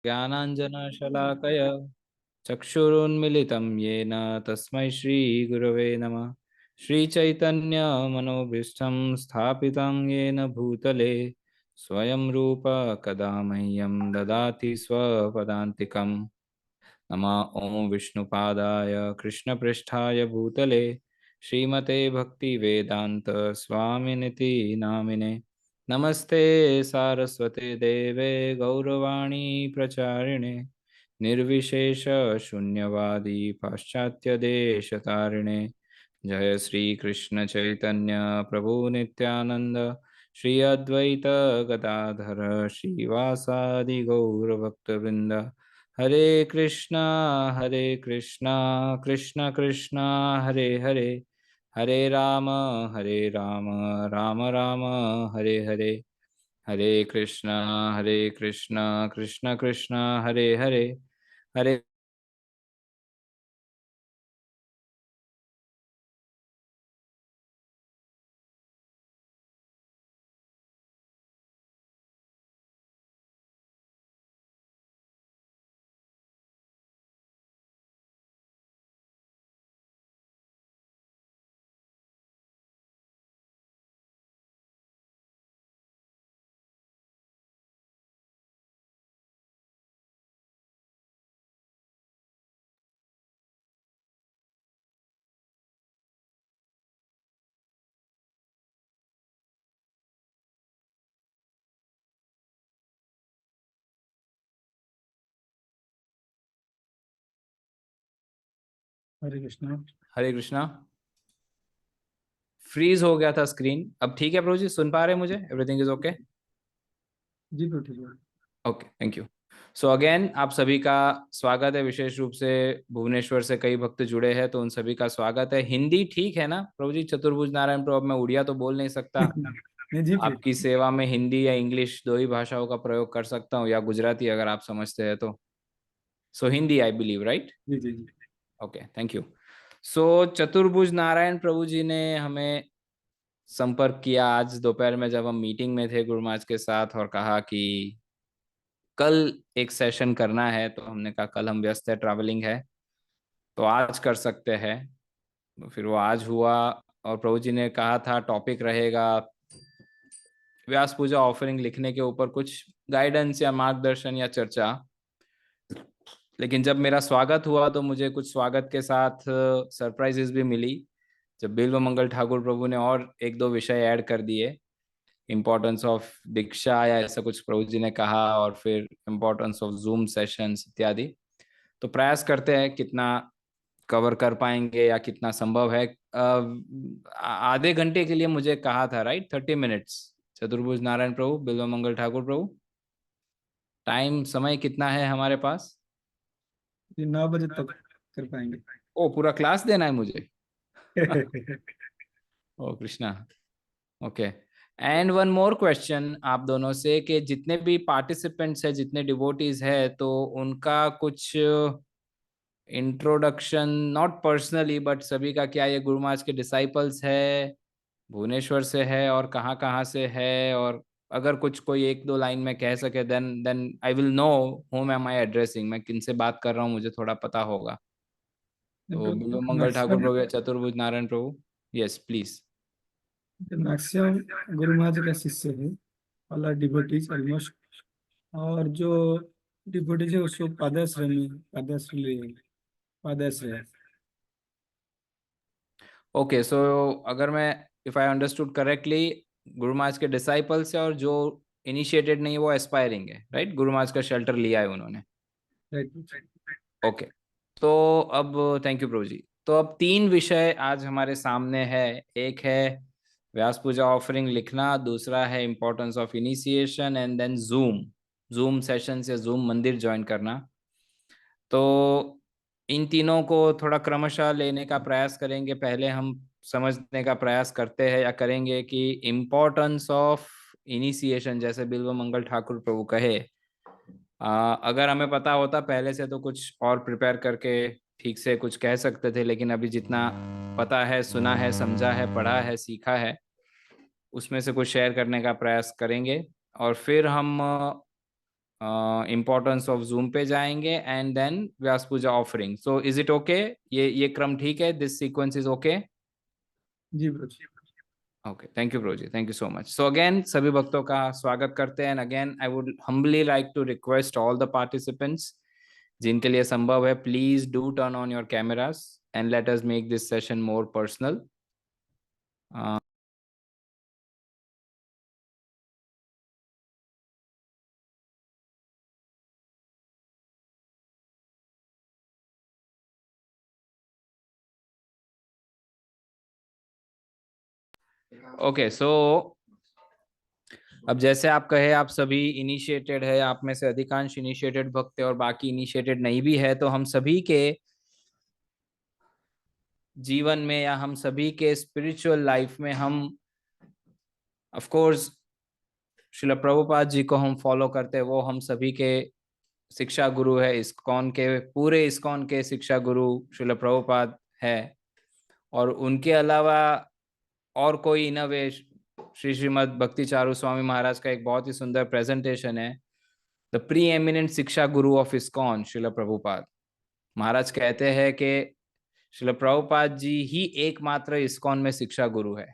ज्ञानाञ्जनशलाकय चक्षुरुन्मिलितं येन तस्मै श्रीगुरवे नमः। श्रीचैतन्यमनोभीष्टं स्थापितं येन भूतले स्वयं रूप कदा मह्यं ददाति स्वपदान्तिकम्। नमः ॐ विष्णुपादाय कृष्णपृष्ठाय भूतले श्रीमते भक्तिवेदान्त स्वामिनिति नामिने। नमस्ते सारस्वते देवे गौरवाणी प्रचारिणे निर्विशेष शून्यवादी पाश्चात्य देशतारिणे। जय श्री कृष्ण चैतन्य प्रभु नित्यानंद श्री अद्वैत गदाधर श्रीवासादि गौर भक्तवृंद। हरे कृष्णा कृष्ण कृष्णा हरे हरे, हरे राम राम राम हरे हरे। हरे कृष्णा कृष्ण कृष्णा हरे हरे, हरे हरे कृष्णा। हरे कृष्णा। फ्रीज हो गया था स्क्रीन, अब ठीक है प्रभु जी, सुन पा रहे हैं मुझे? Everything is okay? जी तो ठीक है। Okay, thank you. So again आप सभी का स्वागत है। विशेष रूप से भुवनेश्वर से कई भक्त जुड़े हैं, तो उन सभी का स्वागत है। हिंदी ठीक है ना प्रभु जी? चतुर्भुज नारायण प्रभु, अब मैं उड़िया तो बोल नहीं सकता। नहीं जी ठीक। आपकी सेवा में हिंदी या इंग्लिश दो ही भाषाओं का प्रयोग कर सकता हूँ, या गुजराती अगर आप समझते हैं तो। So Hindi I believe, right? जी जी जी। Okay, thank you. So Chaturbhuj Narayan प्रभु जी ने हमें संपर्क किया आज दोपहर में, जब हम मीटिंग में थे गुरु महाराज के साथ, और कहा कि कल एक सेशन करना है। तो हमने कहा कल हम व्यस्त है, ट्रैवलिंग है, तो आज कर सकते हैं। तो फिर वो आज हुआ। और प्रभु जी ने कहा था टॉपिक रहेगा व्यास पूजा ऑफरिंग लिखने के ऊपर, कुछ गाइडेंस या मार्गदर्शन या चर्चा। लेकिन जब मेरा स्वागत हुआ तो मुझे कुछ स्वागत के साथ सरप्राइजेस भी मिली, जब बिल्व मंगल ठाकुर प्रभु ने और एक दो विषय ऐड कर दिए। इम्पोर्टेंस ऑफ दीक्षा या ऐसा कुछ प्रभु जी ने कहा, और फिर इम्पोर्टेंस ऑफ जूम सेशंस इत्यादि। तो प्रयास करते हैं कितना कवर कर पाएंगे या कितना संभव है। आधे घंटे के लिए मुझे कहा था, राइट? 30 मिनट्स। चतुर्भुज नारायण प्रभु, बिल्व मंगल ठाकुर प्रभु, टाइम समय कितना है हमारे पास? ये 9 बजे तक कर पाएंगे। ओ, पूरा क्लास देना है मुझे? Oh Krishna. Okay. And one more question आप दोनों से, कि जितने भी पार्टिसिपेंट्स हैं, जितने डिवोटीज हैं, तो उनका कुछ इंट्रोडक्शन, नॉट पर्सनली बट सभी का, क्या ये गुरु महाराज के डिसाइपल्स है, भुवनेश्वर से है, और कहाँ कहाँ से है? और अगर कुछ कोई एक दो लाइन में कह सके, then I will know whom am I addressing, मैं किन से बात कर रहा हूँ, मुझे थोड़ा पता होगा। तो बिल्व मंगल ठाकुर मैक्सिमम प्रभु या चतुर्भुज नारायण प्रभु, yes please. Maximum Guru Maharaj का शिष्य है, वाला डिवोटीज ऑलमोस्ट। और जो डिवोटीज है उसको पादाश्रय है। ओके, सो अगर मैं, इफ आई अंडरस्टूड करेक्टली, गुरु महाराज के डिसाइपल्स है, और जो इनिशिएटेड नहीं है वो एस्पायरिंग है, राइट? गुरु महाराज का शेल्टर लिया है उन्होंने। राइट। ओके। तो अब थैंक यू प्रभु जी। तो अब तीन विषय आज हमारे सामने है। एक है व्यास पूजा ऑफरिंग लिखना, दूसरा है importance of initiation, and then zoom zoom sessions या जूम मंदिर ज्वाइन करना। तो इन तीनों को थोड़ा क्रमशः लेने का प्रयास करेंगे। पहले हम समझने का प्रयास करते हैं या करेंगे कि इम्पोर्टेंस ऑफ इनिशिएशन, जैसे बिल्व मंगल ठाकुर प्रभु कहे। अगर हमें पता होता पहले से तो कुछ और प्रिपेयर करके ठीक से कुछ कह सकते थे, लेकिन अभी जितना पता है, सुना है, समझा है, पढ़ा है, सीखा है, उसमें से कुछ शेयर करने का प्रयास करेंगे। और फिर हम इम्पोर्टेंस ऑफ जूम पे जाएंगे and then Vyasa Puja offering. So is it okay? ये क्रम ठीक है? This sequence is okay? जी ब्रो जी। ओके, थैंक यू ब्रोजी, thank you so much. So again सभी भक्तों का स्वागत करते हैं. And again I would humbly like to request all the participants, जिनके लिए संभव है, please do turn on your cameras and let us make this session more personal. Okay, सो अब जैसे आप कहे, आप सभी इनिशिएटेड है, आप में से अधिकांश इनिशिएटेड भक्त है और बाकी इनिशिएटेड नहीं भी है, तो हम सभी के जीवन में या हम सभी के स्पिरिचुअल लाइफ में हम ऑफ कोर्स श्रील प्रभुपाद जी को हम फॉलो करते हैं. वो हम सभी के शिक्षा गुरु है. इस्कॉन के, पूरे इस्कॉन के शिक्षा गुरु श्रील प्रभुपाद है. और उनके अलावा और कोई इनोवेश, श्रीमद भक्ति चारू स्वामी महाराज का एक बहुत ही सुंदर प्रेजेंटेशन है, द प्री एमिनेंट शिक्षा गुरु ऑफ इस्कॉन श्रील प्रभुपाद. महाराज कहते हैं कि श्रील प्रभुपाद जी ही एकमात्र इस्कॉन में शिक्षा गुरु है.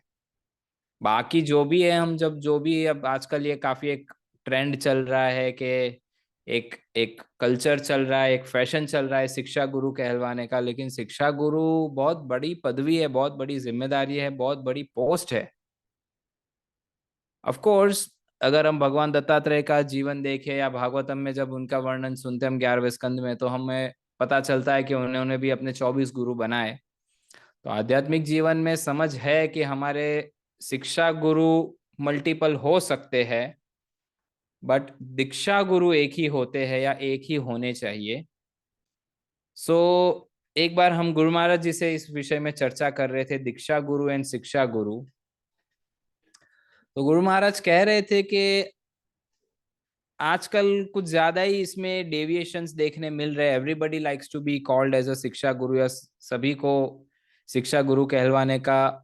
बाकी जो भी है, हम जब जो भी, अब आजकल ये काफी एक ट्रेंड चल रहा है कि एक एक कल्चर चल रहा है, एक फैशन चल रहा है शिक्षा गुरु कहलवाने का. लेकिन शिक्षा गुरु बहुत बड़ी पदवी है, बहुत बड़ी जिम्मेदारी है, बहुत बड़ी पोस्ट है. ऑफ कोर्स अगर हम भगवान दत्तात्रेय का जीवन देखें या भागवतम में जब उनका वर्णन सुनते हैं हम 11वें स्कंद में, तो हमें पता चलता है कि उन्होंने भी अपने 24 गुरु बनाए. तो आध्यात्मिक जीवन में समझ है कि हमारे शिक्षा गुरु मल्टीपल हो सकते हैं, बट दीक्षा गुरु एक ही होते हैं या एक ही होने चाहिए. सो एक बार हम गुरु महाराज जी से इस विषय में चर्चा कर रहे थे, दीक्षा गुरु एंड शिक्षा गुरु. तो गुरु महाराज कह रहे थे कि आजकल कुछ ज्यादा ही इसमें डेविएशंस देखने मिल रहे हैं. Everybody likes to be called as a shiksha guru, या सभी को शिक्षा गुरु कहलवाने का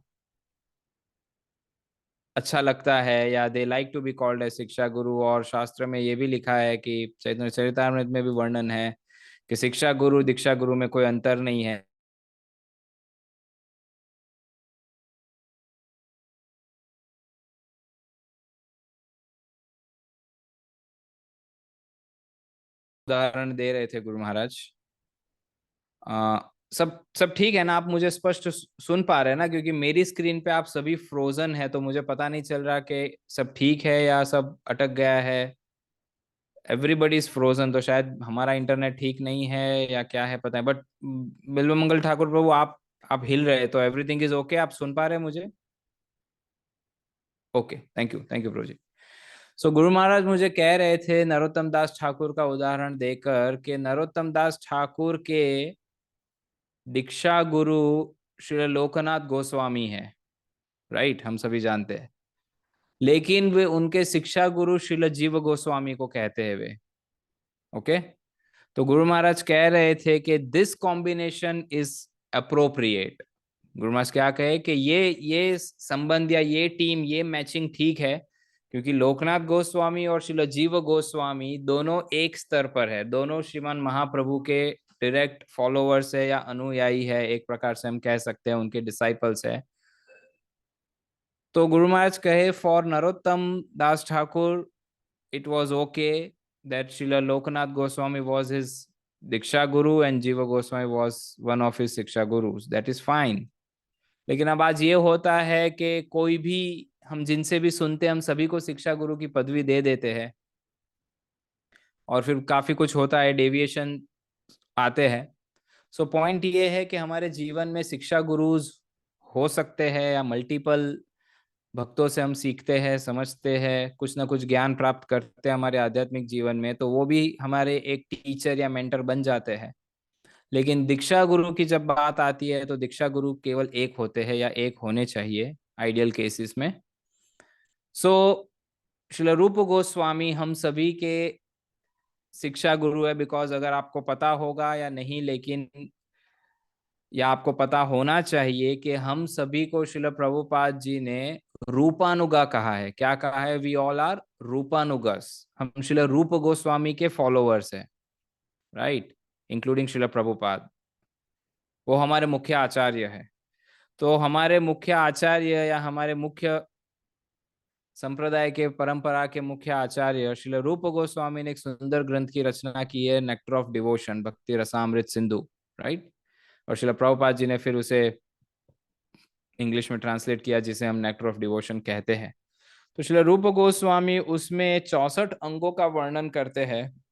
अच्छा लगता है, या they like to be called as shiksha guru. और शास्त्र में ये भी लिखा है कि चैतन्य चरितामृत में भी वर्णन है कि शिक्षा गुरु दीक्षा गुरु में कोई अंतर नहीं है. उदाहरण दे रहे थे गुरु महाराज. सब सब ठीक है ना? आप मुझे स्पष्ट सुन पा रहे हैं ना? क्योंकि मेरी स्क्रीन पे आप सभी फ्रोजन है, तो मुझे पता नहीं चल रहा कि सब ठीक है या सब अटक गया है. एवरीबडी इज फ्रोजन, तो शायद हमारा इंटरनेट ठीक नहीं है या क्या है, पता है. बट बिल्वमंगल ठाकुर प्रभु, आप हिल रहे, तो एवरीथिंग इज ओके? आप सुन पा रहे हैं मुझे? ओके, थैंक यू प्रभु जी. सो गुरु महाराज मुझे कह रहे थे नरोत्तम दास ठाकुर का उदाहरण देकर कि नरोत्तम दास ठाकुर के दीक्षा गुरु श्री लोकनाथ गोस्वामी है. राइट, हम सभी जानते हैं. लेकिन वे उनके शिक्षा गुरु श्रील जीव गोस्वामी को कहते हैं वे. ओके. तो गुरु महाराज कह रहे थे कि दिस कॉम्बिनेशन इज अप्रोप्रिएट. गुरु महाराज क्या कहे कि ये संबंध या ये टीम, ये मैचिंग ठीक है, क्योंकि लोकनाथ गोस्वामी और श्रील जीव गोस्वामी दोनों एक स्तर पर है. दोनों श्रीमान महाप्रभु के डायरेक्ट फॉलोवर्स है या अनुयायी है, एक प्रकार से हम कह सकते हैं उनके डिसाइपल्स है. तो गुरु महाराज कहे for Narottam Das Thakur it was okay that Srila Lokanath Goswami was his Diksha Guru and Jiva Goswami was one of his Shiksha Gurus. That is fine. लेकिन अब आज ये होता है कि कोई भी, हम जिनसे भी सुनते हैं, हम सभी को शिक्षा गुरु की पदवी दे देते हैं, और फिर काफी कुछ होता है, डेविएशन आते हैं. सो पॉइंट ये है कि हमारे जीवन में शिक्षा गुरुज हो सकते हैं या मल्टीपल भक्तों से हम सीखते हैं, समझते हैं, कुछ ना कुछ ज्ञान प्राप्त करते हैं हमारे आध्यात्मिक जीवन में, तो वो भी हमारे एक टीचर या मेंटर बन जाते हैं. लेकिन दीक्षा गुरु की जब बात आती है, तो दीक्षा गुरु केवल एक होते हैं या एक होने चाहिए आइडियल केसेस में. सो श्रील रूप गोस्वामी हम सभी के शिक्षा गुरु है. बिकॉज अगर आपको पता होगा या नहीं, लेकिन या आपको पता होना चाहिए कि हम सभी को श्रील प्रभुपाद जी ने रूपानुगा कहा है। क्या कहा है? We all are Rupanugas. हम श्रील रूप गोस्वामी के फॉलोअर्स हैं, राइट, इंक्लूडिंग श्रील प्रभुपाद। वो हमारे मुख्य आचार्य है। तो हमारे मुख्य आचार्य या हमारे मुख्य संप्रदाय के परंपरा के मुख्य आचार्य श्रील रूप गोस्वामी ने एक सुंदर ग्रंथ की रचना की है, नेक्टर ऑफ डिवोशन, भक्ति रसामृत सिंधु, राइट। और श्रील प्रभुपाद जी ने फिर उसे इंग्लिश में ट्रांसलेट किया, जिसे हम नेक्टर ऑफ डिवोशन कहते हैं। तो श्रील रूप गोस्वामी उसमें 64 अंगों का वर्णन करते हैं,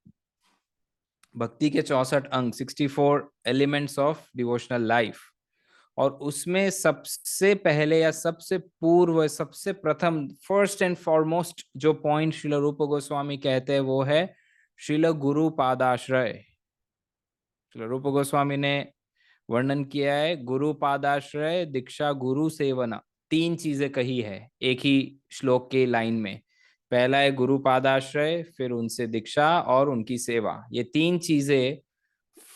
भक्ति के 64 अंग, 64 एलिमेंट्स ऑफ डिवोशनल लाइफ। और उसमें सबसे पहले या सबसे पूर्व, सबसे प्रथम, फर्स्ट एंड फॉरमोस्ट जो पॉइंट श्रील रूप गोस्वामी कहते हैं वो है श्रील गुरु पादाश्रय। श्रील रूप गोस्वामी ने वर्णन किया है गुरु पादाश्रय, दीक्षा, गुरु सेवना। तीन चीजें कही है एक ही श्लोक के लाइन में। पहला है गुरु पादाश्रय, फिर उनसे दीक्षा और उनकी सेवा। ये तीन चीजें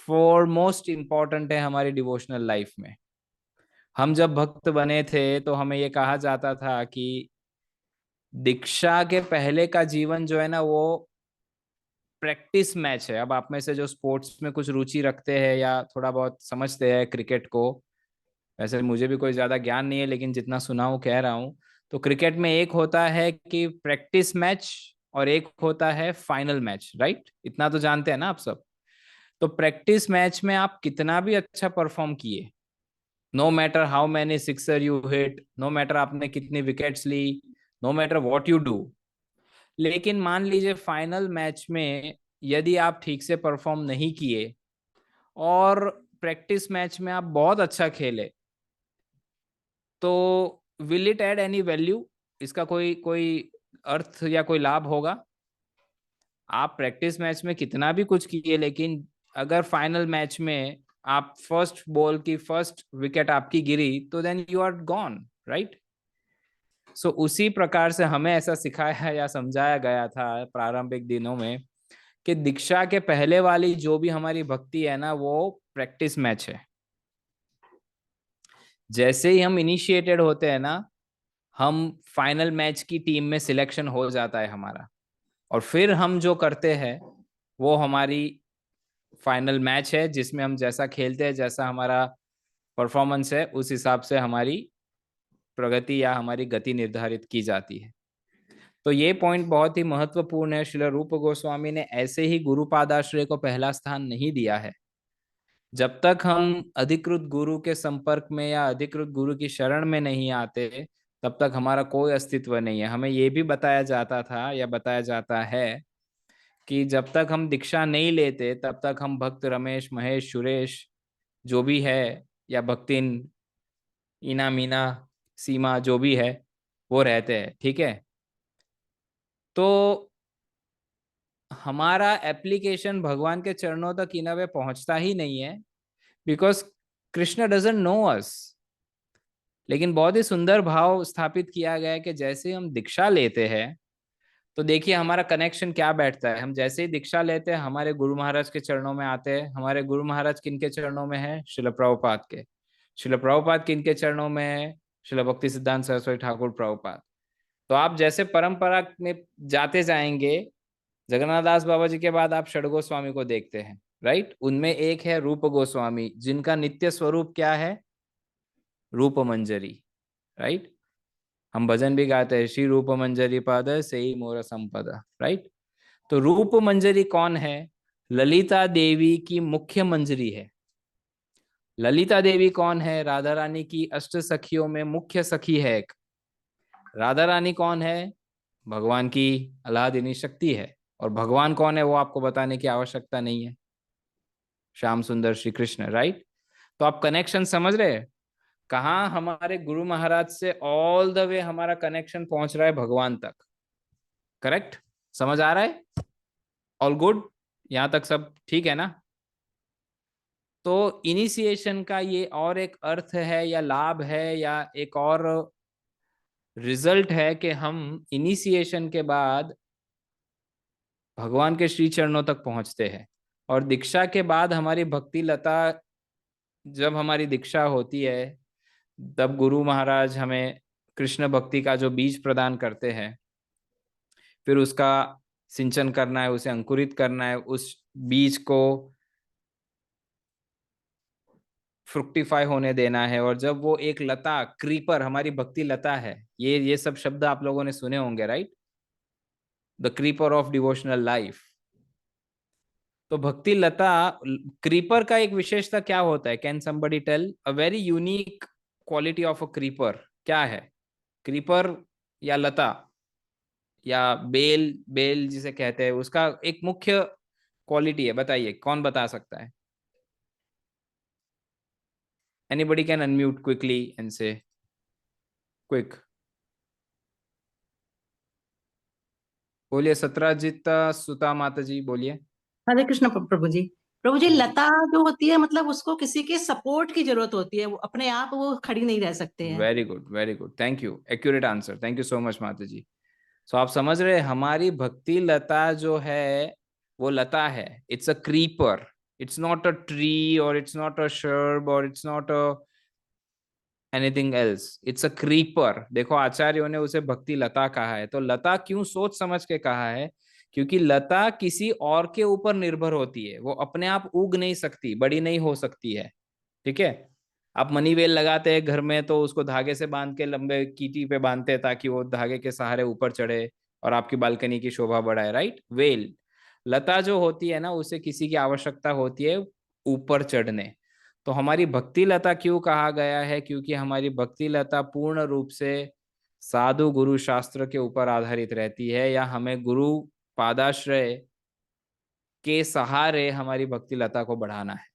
फॉरमोस्ट इंपॉर्टेंट है हमारी डिवोशनल लाइफ में। हम जब भक्त बने थे तो हमें ये कहा जाता था कि दीक्षा के पहले का जीवन जो है ना, वो प्रैक्टिस मैच है। अब आप में से जो स्पोर्ट्स में कुछ रुचि रखते हैं या थोड़ा बहुत समझते हैं क्रिकेट को, वैसे मुझे भी कोई ज्यादा ज्ञान नहीं है लेकिन जितना सुना हूं कह रहा हूं। तो क्रिकेट में एक होता है कि प्रैक्टिस मैच और एक होता है फाइनल मैच, राइट? इतना तो जानते हैं ना आप सब। तो प्रैक्टिस मैच में आप कितना भी अच्छा परफॉर्म किए, no matter how many sixer you hit, no matter आपने कितनी विकेट्स ली, no matter what you do, लेकिन मान लीजिए फाइनल मैच में यदि आप ठीक से परफॉर्म नहीं किए और प्रैक्टिस मैच में आप बहुत अच्छा खेले, तो will it add any value? इसका कोई कोई अर्थ या कोई लाभ होगा? आप प्रैक्टिस मैच में कितना भी कुछ किए, लेकिन अगर फाइनल मैच में आप फर्स्ट बॉल की फर्स्ट विकेट आपकी गिरी, तो then you are gone, right? So उसी प्रकार से हमें ऐसा सिखाया या समझाया गया था प्रारंभिक दिनों में कि दीक्षा के पहले वाली जो भी हमारी भक्ति है ना, वो प्रैक्टिस मैच है। जैसे ही हम इनिशिएटेड होते हैं ना, हम फाइनल मैच की टीम में सिलेक्शन हो जाता है हमारा, और फिर हम जो करते हैं वो हमारी फाइनल मैच है, जिसमें हम जैसा खेलते हैं, जैसा हमारा परफॉर्मेंस है, उस हिसाब से हमारी प्रगति या हमारी गति निर्धारित की जाती है। तो ये पॉइंट बहुत ही महत्वपूर्ण है। श्रील रूप गोस्वामी ने ऐसे ही गुरुपादाश्रय को पहला स्थान नहीं दिया है। जब तक हम अधिकृत गुरु के संपर्क में या अधिकृत गुरु की शरण में नहीं आते, तब तक हमारा कोई अस्तित्व नहीं है। हमें ये भी बताया जाता था या बताया जाता है कि जब तक हम दीक्षा नहीं लेते तब तक हम भक्त रमेश, महेश, सुरेश जो भी है, या भक्तिन, इना, मीना, सीमा जो भी है, वो रहते हैं, ठीक है। तो हमारा एप्लीकेशन भगवान के चरणों तक इन वे पहुंचता ही नहीं है, because Krishna doesn't know us. लेकिन बहुत ही सुंदर भाव स्थापित किया गया है कि जैसे हम दीक्षा लेते हैं तो देखिए हमारा कनेक्शन क्या बैठता है। हम जैसे ही दीक्षा लेते हैं हमारे गुरु महाराज के चरणों में आते हैं। हमारे गुरु महाराज किनके चरणों में है? श्रील प्रभुपाद के। श्रील प्रभुपाद किनके चरणों में है? श्रील भक्ति सिद्धांत सरस्वती ठाकुर प्रभुपाद। तो आप जैसे परंपरा में जाते जाएंगे, जगन्नाथ दास बाबा जी के बाद आप षड गोस्वामी को देखते हैं, राइट? उनमें एक है रूप गोस्वामी, जिनका नित्य स्वरूप क्या है? रूप मंजरी, राइट? हम भजन भी गाते हैं, श्री रूप मंजरी पद से ही मोर संपदा, राइट? तो रूप मंजरी कौन है? ललिता देवी की मुख्य मंजरी है। ललिता देवी कौन है? राधा रानी की अष्ट सखियों में मुख्य सखी है एक। राधा रानी कौन है? भगवान की अलादिनी शक्ति है। और भगवान कौन है वो आपको बताने की आवश्यकता नहीं है, श्याम सुंदर श्री कृष्ण, राइट? तो आप कनेक्शन समझ रहे हैं? कहाँ हमारे गुरु महाराज से ऑल द वे हमारा कनेक्शन पहुंच रहा है भगवान तक। करेक्ट? समझ आ रहा है? All good? यहां तक सब ठीक है ना? तो इनिशिएशन का ये और एक अर्थ है या लाभ है या एक और रिजल्ट है कि हम इनिशिएशन के बाद भगवान के श्री चरणों तक पहुंचते हैं। और दीक्षा के बाद हमारी भक्ति लता जब हमारी दीक्षा होती है तब गुरु महाराज हमें कृष्ण भक्ति का जो बीज प्रदान करते हैं, फिर उसका सिंचन करना है, उसे अंकुरित करना है, उस बीज को फ्रुक्टिफाई होने देना है, और जब वो एक लता, क्रीपर, हमारी भक्ति लता है, ये सब शब्द आप लोगों ने सुने होंगे, right? The creeper of devotional life. तो भक्ति लता, क्रीपर का एक विशेषता क्या होता है? Can somebody tell a very unique quality of a creeper? क्या है क्रीपर या लता या बेल, बेल जिसे कहते हैं, उसका एक मुख्य क्वालिटी है, बताइए, कौन बता सकता है? Anybody can unmute quickly and से क्विक। बोलिए सत्राजित सुता माता जी, बोलिए। हरे कृष्ण प्रभु जी। प्रभु जी, लता जो होती है मतलब उसको किसी के सपोर्ट की जरूरत होती है, वो अपने आप वो खड़ी नहीं रह सकते हैं। Very good, very good, thank you, accurate answer, thank you so much माता जी। सो आप समझ रहे हैं, हमारी भक्ति लता जो है वो लता है, it's a creeper, it's not a tree और इट्स नॉट अ शर्ब और it's not a anything else, it's a creeper. देखो आचार्यों ने उसे भक्ति लता कहा है। तो लता क्यों सोच समझ के कहा है? क्योंकि लता किसी और के ऊपर निर्भर होती है, वो अपने आप उग नहीं सकती, बड़ी नहीं हो सकती है। ठीक है? आप मनी वेल लगाते हैं घर में तो उसको धागे से बांध के लंबे कीटी पे बांधते हैं ताकि वो धागे के सहारे ऊपर चढ़े और आपकी बालकनी की शोभा बढ़ाए, राइट? वेल। लता जो होती है ना, उसे किसी की आवश्यकता होती है ऊपर चढ़ने। तो हमारी भक्ति लता क्यों कहा गया है? क्योंकि हमारी भक्ति लता पूर्ण रूप से साधु गुरु शास्त्र के ऊपर आधारित रहती है, या हमें गुरु पादाश्रय के सहारे हमारी भक्ति लता को बढ़ाना है।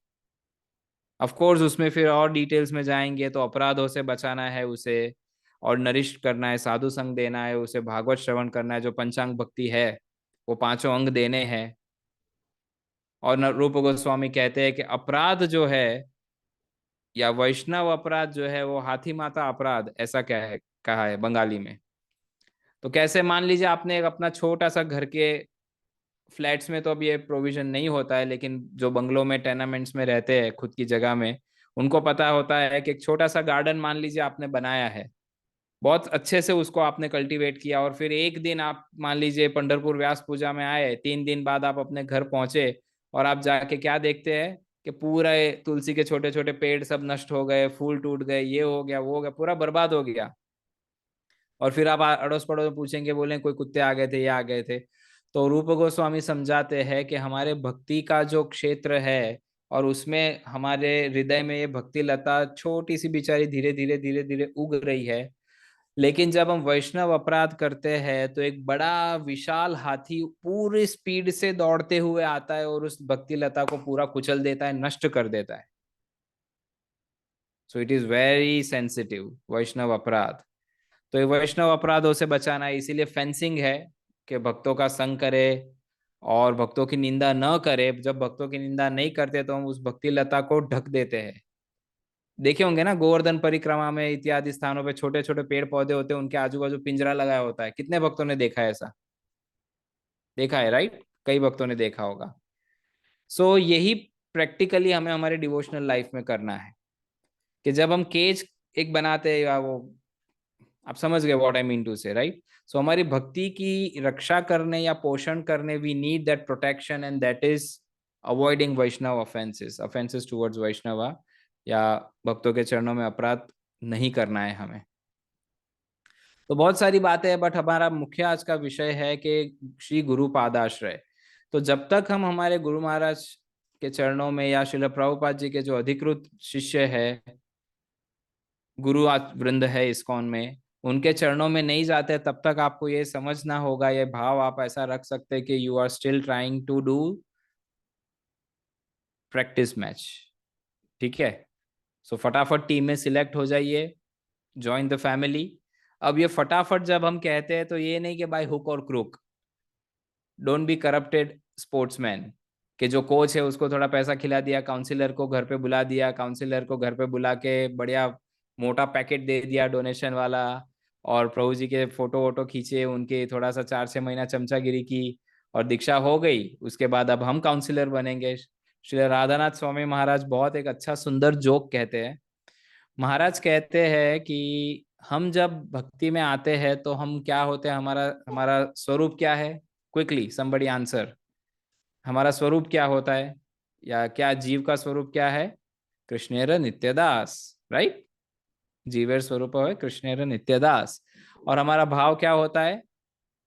ऑफ कोर्स उसमें फिर और डिटेल्स में जाएंगे तो अपराधों से बचाना है उसे, और नरिष्ट करना है, साधु संग देना है उसे, भागवत श्रवण करना है, जो पंचांग भक्ति है वो पांचों अंग देने हैं। और रूप गोस्वामी कहते हैं कि अपराध जो है, या वैष्णव अपराध जो है, वो हाथी माता अपराध, ऐसा क्या है कहा है बंगाली में। तो कैसे, मान लीजिए आपने एक अपना छोटा सा घर के, फ्लैट्स में तो अब ये प्रोविजन नहीं होता है, लेकिन जो बंगलों में टेनामेंट्स में रहते हैं खुद की जगह में, उनको पता होता है कि एक छोटा सा गार्डन मान लीजिए आपने बनाया है, बहुत अच्छे से उसको आपने कल्टीवेट किया, और फिर एक दिन आप मान लीजिए पंढरपुर व्यास पूजा में आए, 3 दिन बाद आप अपने घर पहुंचे, और आप जाके क्या देखते हैं कि पूरा तुलसी के छोटे छोटे पेड़ सब नष्ट हो गए, फूल टूट गए, ये हो गया, वो हो गया, पूरा बर्बाद हो गया। और फिर आप अड़ोस पड़ोस में पूछेंगे, बोले कोई कुत्ते आ गए थे, ये आ गए थे। तो रूप गोस्वामी समझाते हैं कि हमारे भक्ति का जो क्षेत्र है, और उसमें हमारे हृदय में ये भक्ति लता छोटी सी बिचारी धीरे धीरे धीरे धीरे उग रही है। लेकिन जब हम वैष्णव अपराध करते हैं तो एक बड़ा विशाल हाथी पूरी स्पीड से दौड़ते हुए आता है और उस भक्ति लता को पूरा कुचल देता है, नष्ट कर देता है। So it is very sensitive Vaishnava अपराध। तो ये वैष्णव अपराधों से बचाना है, इसीलिए फेंसिंग है कि भक्तों का संग करे और भक्तों की निंदा न करे। जब भक्तों की निंदा नहीं करते तो हम उस भक्ति लता को ढक देते हैं। देखे होंगे ना, गोवर्धन परिक्रमा में इत्यादि स्थानों पे छोटे छोटे पेड़ पौधे होते हैं, उनके आजू बाजू पिंजरा लगाया होता है। कितने भक्तों ने देखा है ऐसा? देखा है, राइट? कई भक्तों ने देखा होगा। सो यही प्रैक्टिकली हमें हमारे डिवोशनल लाइफ में करना है, कि जब हम केज एक बनाते हैं, या वो, आप समझ गए what I mean to say, right? So हमारी भक्ति की रक्षा करने या पोषण करने, we need that protection, and that is avoiding Vaishnava offences, offences towards Vaishnava, या भक्तों के चरणों में अपराध नहीं करना है हमें। तो बहुत सारी बातें हैं, बट हमारा मुख्य आज का विषय है कि श्री गुरु पादाश्रय। तो जब तक हम हमारे गुरु महाराज के चरणों में, या श्रील प्रभुपाद जी के जो अधिकृत शिष्य है, गुरु वृंद है इस्कॉन में, उनके चरणों में नहीं जाते, तब तक आपको ये समझना होगा, ये भाव आप ऐसा रख सकते हैं कि you are still trying to do practice match. ठीक है? सो फटाफट टीम में सिलेक्ट हो जाइए, ज्वाइन द फैमिली। अब ये फटाफट जब हम कहते हैं तो ये नहीं कि बाय हुक और crook, don't be corrupted sportsman, कि जो कोच है उसको थोड़ा पैसा खिला दिया, काउंसिलर को घर पे बुला दिया, काउंसिलर को घर पे बुला के बढ़िया मोटा पैकेट दे दिया डोनेशन वाला, और प्रभु जी के फोटो वोटो खींचे उनके, थोड़ा सा 4-6 महीना चमचागिरी की, और दीक्षा हो गई, उसके बाद अब हम काउंसिलर बनेंगे। श्री राधानाथ स्वामी महाराज बहुत एक अच्छा सुंदर जोक कहते हैं। महाराज कहते हैं कि हम जब भक्ति में आते हैं तो हम क्या होते हैं, हमारा हमारा स्वरूप क्या है? Quickly somebody answer. हमारा स्वरूप क्या होता है, या क्या जीव का स्वरूप क्या है? कृष्णेर नित्यदास, राइट। जीवेर स्वरूप है कृष्णेर नित्यदास। और हमारा भाव क्या होता है?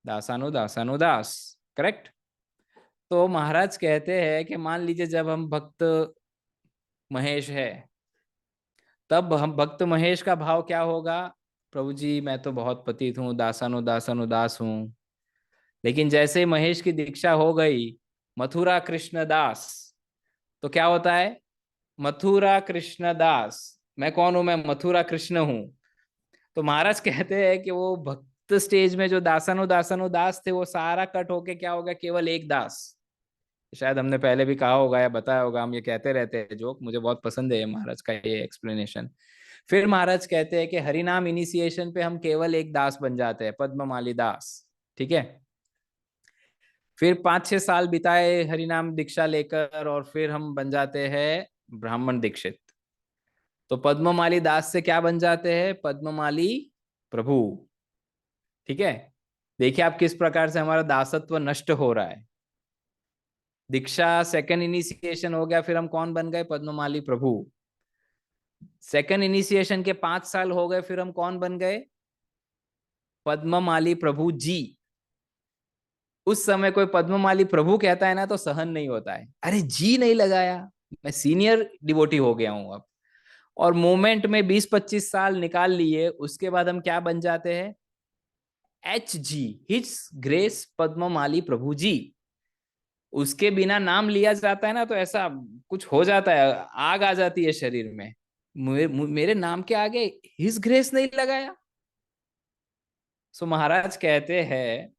दासानुदास, करेक्ट। तो महाराज कहते हैं कि मान लीजिए जब हम भक्त महेश है, तब हम भक्त महेश का भाव क्या होगा? प्रभु जी मैं तो बहुत पतित हूँ, दासानुदास हूँ। लेकिन जैसे ही महेश की दीक्षा हो गई मथुरा कृष्ण दास, तो क्या होता है? मथुरा कृष्ण दास, मैं कौन हूं? मैं मथुरा कृष्ण हूं। तो महाराज कहते हैं कि वो भक्त स्टेज में जो दासानुदास थे वो सारा कट होके क्या होगा? केवल एक दास। शायद हमने पहले भी कहा होगा या बताया होगा, हम ये कहते रहते हैं जोक, मुझे बहुत पसंद है महाराज का ये एक्सप्लेनेशन। फिर महाराज कहते हैं कि हरिनाम इनिशिएशन पे हम केवल एक दास बन जाते हैं, पद्ममाली दास, ठीक है। फिर 5-6 साल बिताए हरिनाम दीक्षा लेकर और फिर हम बन जाते हैं ब्राह्मण दीक्षित। तो पद्ममाली दास से क्या बन जाते हैं? पद्ममाली प्रभु, ठीक है। देखिए आप किस प्रकार से हमारा दासत्व नष्ट हो रहा है। दीक्षा सेकंड इनिशिएशन हो गया, फिर हम कौन बन गए? पद्ममाली प्रभु। सेकंड इनिशिएशन के 5 साल हो गए, फिर हम कौन बन गए? पद्ममाली प्रभु जी। उस समय कोई पद्ममाली प्रभु कहता है ना तो सहन नहीं होता है, अरे जी नहीं लगाया, मैं सीनियर डिवोटी हो गया हूं अब। और मोमेंट में 20-25 साल निकाल लिए, उसके बाद हम क्या बन जाते हैं? H G, his grace Padmamali Prabhu जी। उसके बिना नाम लिया जाता है ना तो ऐसा कुछ हो जाता है, आग आ जाती है शरीर में। मेरे नाम के आगे हिज ग्रेस नहीं लगाया। सो महाराज कहते हैं,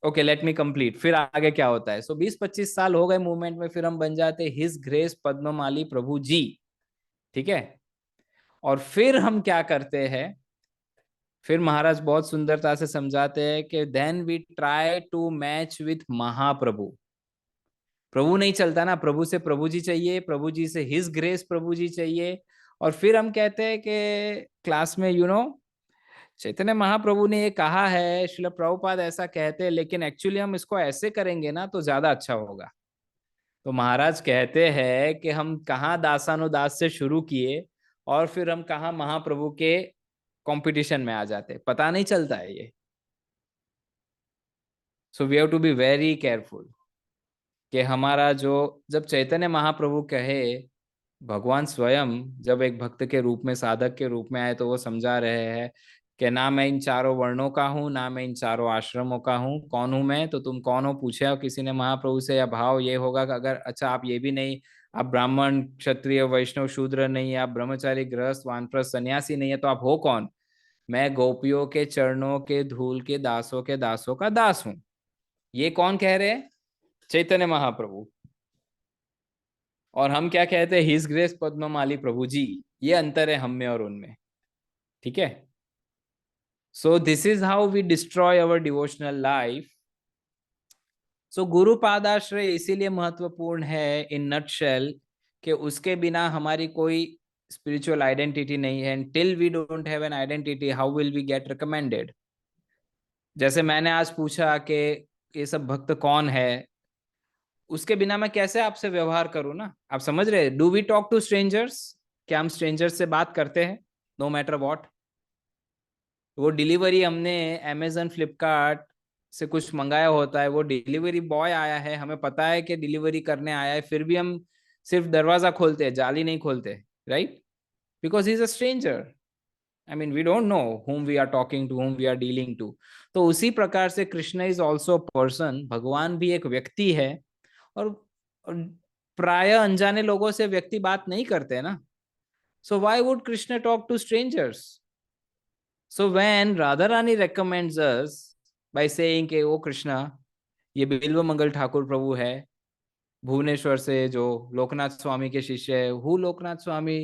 ओके लेट मी कंप्लीट, फिर आगे क्या होता है? सो 20-25 साल हो गए मूवमेंट में, फिर हम बन जाते हैं हिज ग्रेस पद्ममाली प्रभु जी, ठीक है। और फिर हम क्या करते हैं? फिर महाराज बहुत सुंदरता से समझाते हैं कि then we try to match with Mahaprabhu. प्रभु नहीं चलता ना, प्रभु से प्रभु जी चाहिए, प्रभु जी से हिज ग्रेस प्रभु जी चाहिए। और फिर हम कहते हैं कि क्लास में चैतन्य महाप्रभु ने ये कहा है, श्रील प्रभुपाद ऐसा कहते हैं, लेकिन एक्चुअली हम इसको ऐसे करेंगे ना तो ज्यादा अच्छा होगा। तो महाराज कहते हैं कि हम कहाँ दासानुदास से शुरू किए और फिर हम कहाँ महाप्रभु के कंपटीशन में आ जाते, पता नहीं चलता है ये। So we have to be very careful कि हमारा जो, जब चैतन्य महाप्रभु कहे, भगवान स्वयं जब एक भक्त के रूप में, साधक के रूप में आए, तो वो समझा रहे हैं कि ना मैं इन चारों वर्णों का हूँ, ना मैं इन चारों आश्रमों का हूँ, कौन हूँ मैं? तो तुम कौन हो पूछे हो किसी ने महाप्रभु से, या भाव ये होगा कि अगर अच्छा आप ये भी नहीं, आप ब्राह्मण क्षत्रिय वैष्णव शूद्र नहीं है, आप ब्रह्मचारी गृहस्थ वानप्रस्थ सन्यासी नहीं है, तो आप हो कौन? मैं गोपियों के चरणों के धूल के दासों का दास हूँ। ये कौन कह रहे हैं? चैतन्य महाप्रभु। और हम क्या कहते हैं? His grace Padmamali Prabhu ji. ये अंतर है हम में और उनमें, ठीक है। So this is how we destroy our devotional life. So गुरु पादाश्रय इसीलिए महत्वपूर्ण है इन नटशेल, कि उसके बिना हमारी कोई स्पिरिचुअल आइडेंटिटी नहीं है। Till we don't have an identity, how will we get recommended? जैसे मैंने आज पूछा कि ये सब भक्त कौन है, उसके बिना मैं कैसे आपसे व्यवहार करूं ना? आप समझ रहे? Do we talk to strangers? क्या हम स्ट्रेंजर्स से बात करते हैं नो मैटर व्हाट? वो डिलीवरी हमने अमेजन फ्लिपकार्ट से कुछ मंगाया होता है, वो डिलीवरी बॉय आया है, हमें पता है कि डिलीवरी करने आया है, फिर भी हम सिर्फ दरवाजा खोलते हैं, जाली नहीं खोलते, right? Because he is a stranger. I mean we don't know whom we are talking to, whom we are dealing to। तो उसी प्रकार से कृष्ण इज ऑल्सो पर्सन, भगवान भी एक व्यक्ति है। और प्राय अनजाने लोगों से व्यक्ति बात नहीं करते ना। So why would Krishna talk to strangers? So when Radha Rani recommends us by saying कि ओ कृष्णा, ये बिल्व मंगल ठाकुर प्रभु है भुवनेश्वर से, जो लोकनाथ स्वामी के शिष्य है। हु लोकनाथ स्वामी?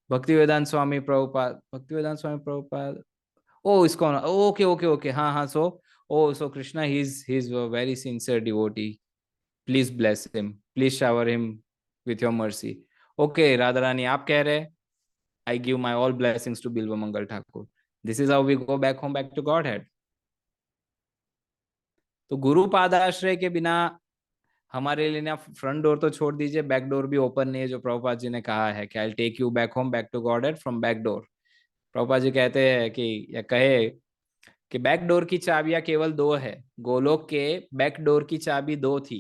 भक्तिवेदांत स्वामी प्रभुपाद। भक्तिवेदांत स्वामी प्रभुपाद, ओ इसको, ओके ओके ओके, हाँ हाँ। So Krishna, he is very sincere devotee, please bless him, please shower him with your mercy. Okay, Radha Rani, आप कह रहे I give my all blessings to Bilva Mangal Thakur. This is how we go back home, back to Godhead. तो गुरु पादाश्रय के बिना हमारे लिए ना front door तो छोड़ दीजिए, बैक डोर भी ओपन नहीं है, जो प्रभुपाद जी ने कहा है कि I take you back home, back to godhead from back door. Prabhupada ji कहते हैं कि या कहे कि बैक डोर की चाबियां केवल दो है, गोलोक के बैक डोर की चाबी दो थी,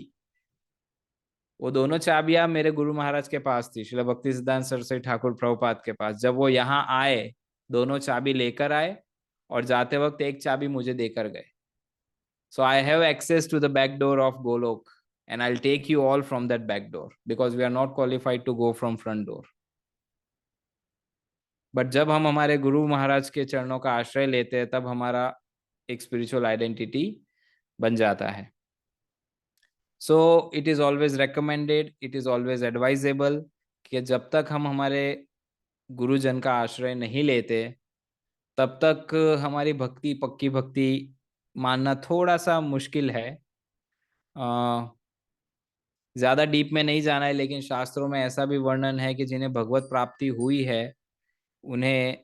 वो दोनों चाबियां मेरे गुरु महाराज के पास थी, श्रील भक्ति सिद्धांत सरस्वती ठाकुर प्रभुपाद के पास। जब वो यहाँ आए, दोनों चाबी लेकर आए और जाते वक्त एक चाबी मुझे देकर गए। So I have access to the back door of Goloka and I'll take you all from that back door because we are not qualified to go from front door. But जब हम हमारे गुरु महाराज के चरणों का आश्रय लेते हैं, तब हमारा एक स्पिरिचुअल आइडेंटिटी बन जाता है। So it is always recommended, it is always advisable कि जब तक हम हमारे गुरुजन का आश्रय नहीं लेते, तब तक हमारी भक्ति, पक्की भक्ति मानना थोड़ा सा मुश्किल है। ज्यादा डीप में नहीं जाना है, लेकिन शास्त्रों में ऐसा भी वर्णन है कि जिन्हें भगवत प्राप्ति हुई है उन्हें,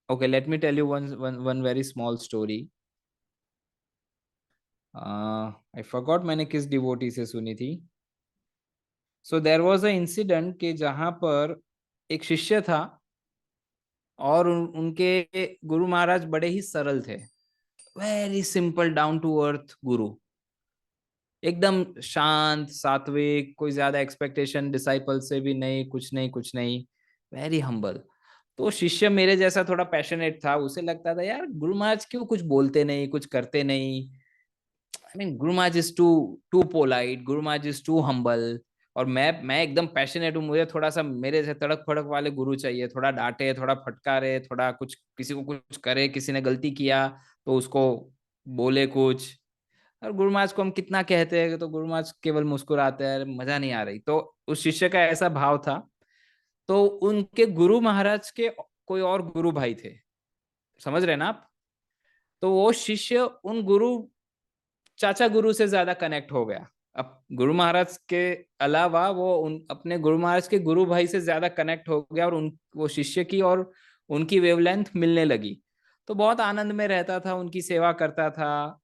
okay let me tell you one very small story. I forgot मैंने किस डिवोटी से सुनी थी। So there was a incident कि जहां पर एक शिष्य था और उनके गुरु महाराज बड़े ही सरल थे, very simple down to earth guru, एकदम शांत सात्विक, कोई ज्यादा एक्सपेक्टेशन डिसाइपल से भी नहीं, कुछ नहीं कुछ नहीं, वेरी हम्बल। तो शिष्य मेरे जैसा थोड़ा पैशनेट था, उसे लगता था यार गुरु महाराज क्यों कुछ बोलते नहीं, कुछ करते नहीं, I mean Guru Maharaj is to to polite, Guru Maharaj is to humble, और मैं एकदम पैशनेट हूँ, मुझे थोड़ा सा मेरे से तड़क फड़क वाले गुरु चाहिए, थोड़ा डांटे, थोड़ा फटकारे, थोड़ा कुछ किसी को कुछ करे, किसी ने गलती किया तो उसको बोले कुछ। और गुरु महाराज को हम कितना कहते हैं तो गुरु महाराज केवल मुस्कुराते हैं, मजा नहीं आ रही। तो उस शिष्य का ऐसा भाव था। तो उनके गुरु महाराज के कोई और गुरु भाई थे, समझ रहे ना आप। तो वो शिष्य उन गुरु चाचा गुरु से ज्यादा कनेक्ट हो गया, अब गुरु महाराज के अलावा वो उन अपने गुरु महाराज के गुरु भाई से ज्यादा कनेक्ट हो गया, और उन वो शिष्य की और उनकी वेवलेंथ मिलने लगी। तो बहुत आनंद में रहता था, उनकी सेवा करता था।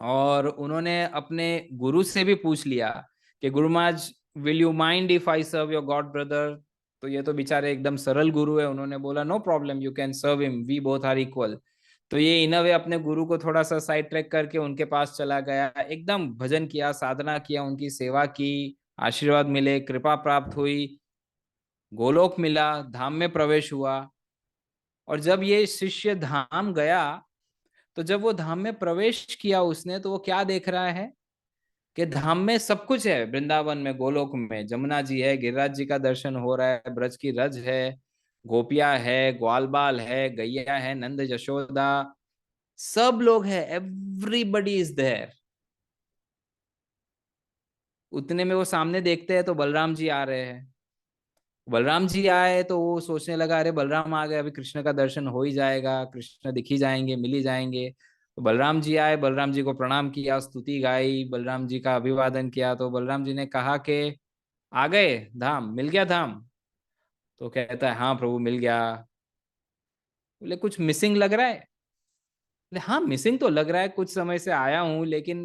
और उन्होंने अपने गुरु से भी पूछ लिया कि guru Maharaj will you mind if I serve your god brother. तो ये तो बेचारे एकदम सरल गुरु है, उन्होंने बोला no problem, you can serve him, we both are equal. तो ये इन अ वे अपने गुरु को थोड़ा सा साइड ट्रैक करके उनके पास चला गया, एकदम भजन किया, साधना किया, उनकी सेवा की, आशीर्वाद मिले, कृपा प्राप्त हुई, गोलोक मिला, धाम में प्रवेश हुआ। और जब ये शिष्य धाम गया, तो जब वो धाम में प्रवेश किया उसने, तो वो क्या देख रहा है कि धाम में सब कुछ है, वृंदावन में, गोलोक में जमुना जी है, गिरिराज जी का दर्शन हो रहा है, ब्रज की रज है, गोपिया है, ग्वाल बाल है, गैया है, नंद यशोदा, सब लोग है, एवरीबडी इज देयर। उतने में वो सामने देखते हैं तो बलराम जी आ रहे हैं। बलराम जी आए तो वो सोचने लगा अरे बलराम आ गए, अभी कृष्ण का दर्शन हो ही जाएगा, कृष्ण दिख ही जाएंगे, मिल ही जाएंगे। तो बलराम जी आए, बलराम जी को प्रणाम किया, स्तुति गाई, बलराम जी का अभिवादन किया। तो बलराम जी ने कहा कि आ गए धाम, मिल गया धाम। तो कहता है हाँ प्रभु मिल गया। बोले कुछ मिसिंग लग रहा है। बोले हाँ मिसिंग तो लग रहा है, कुछ समय से आया हूँ लेकिन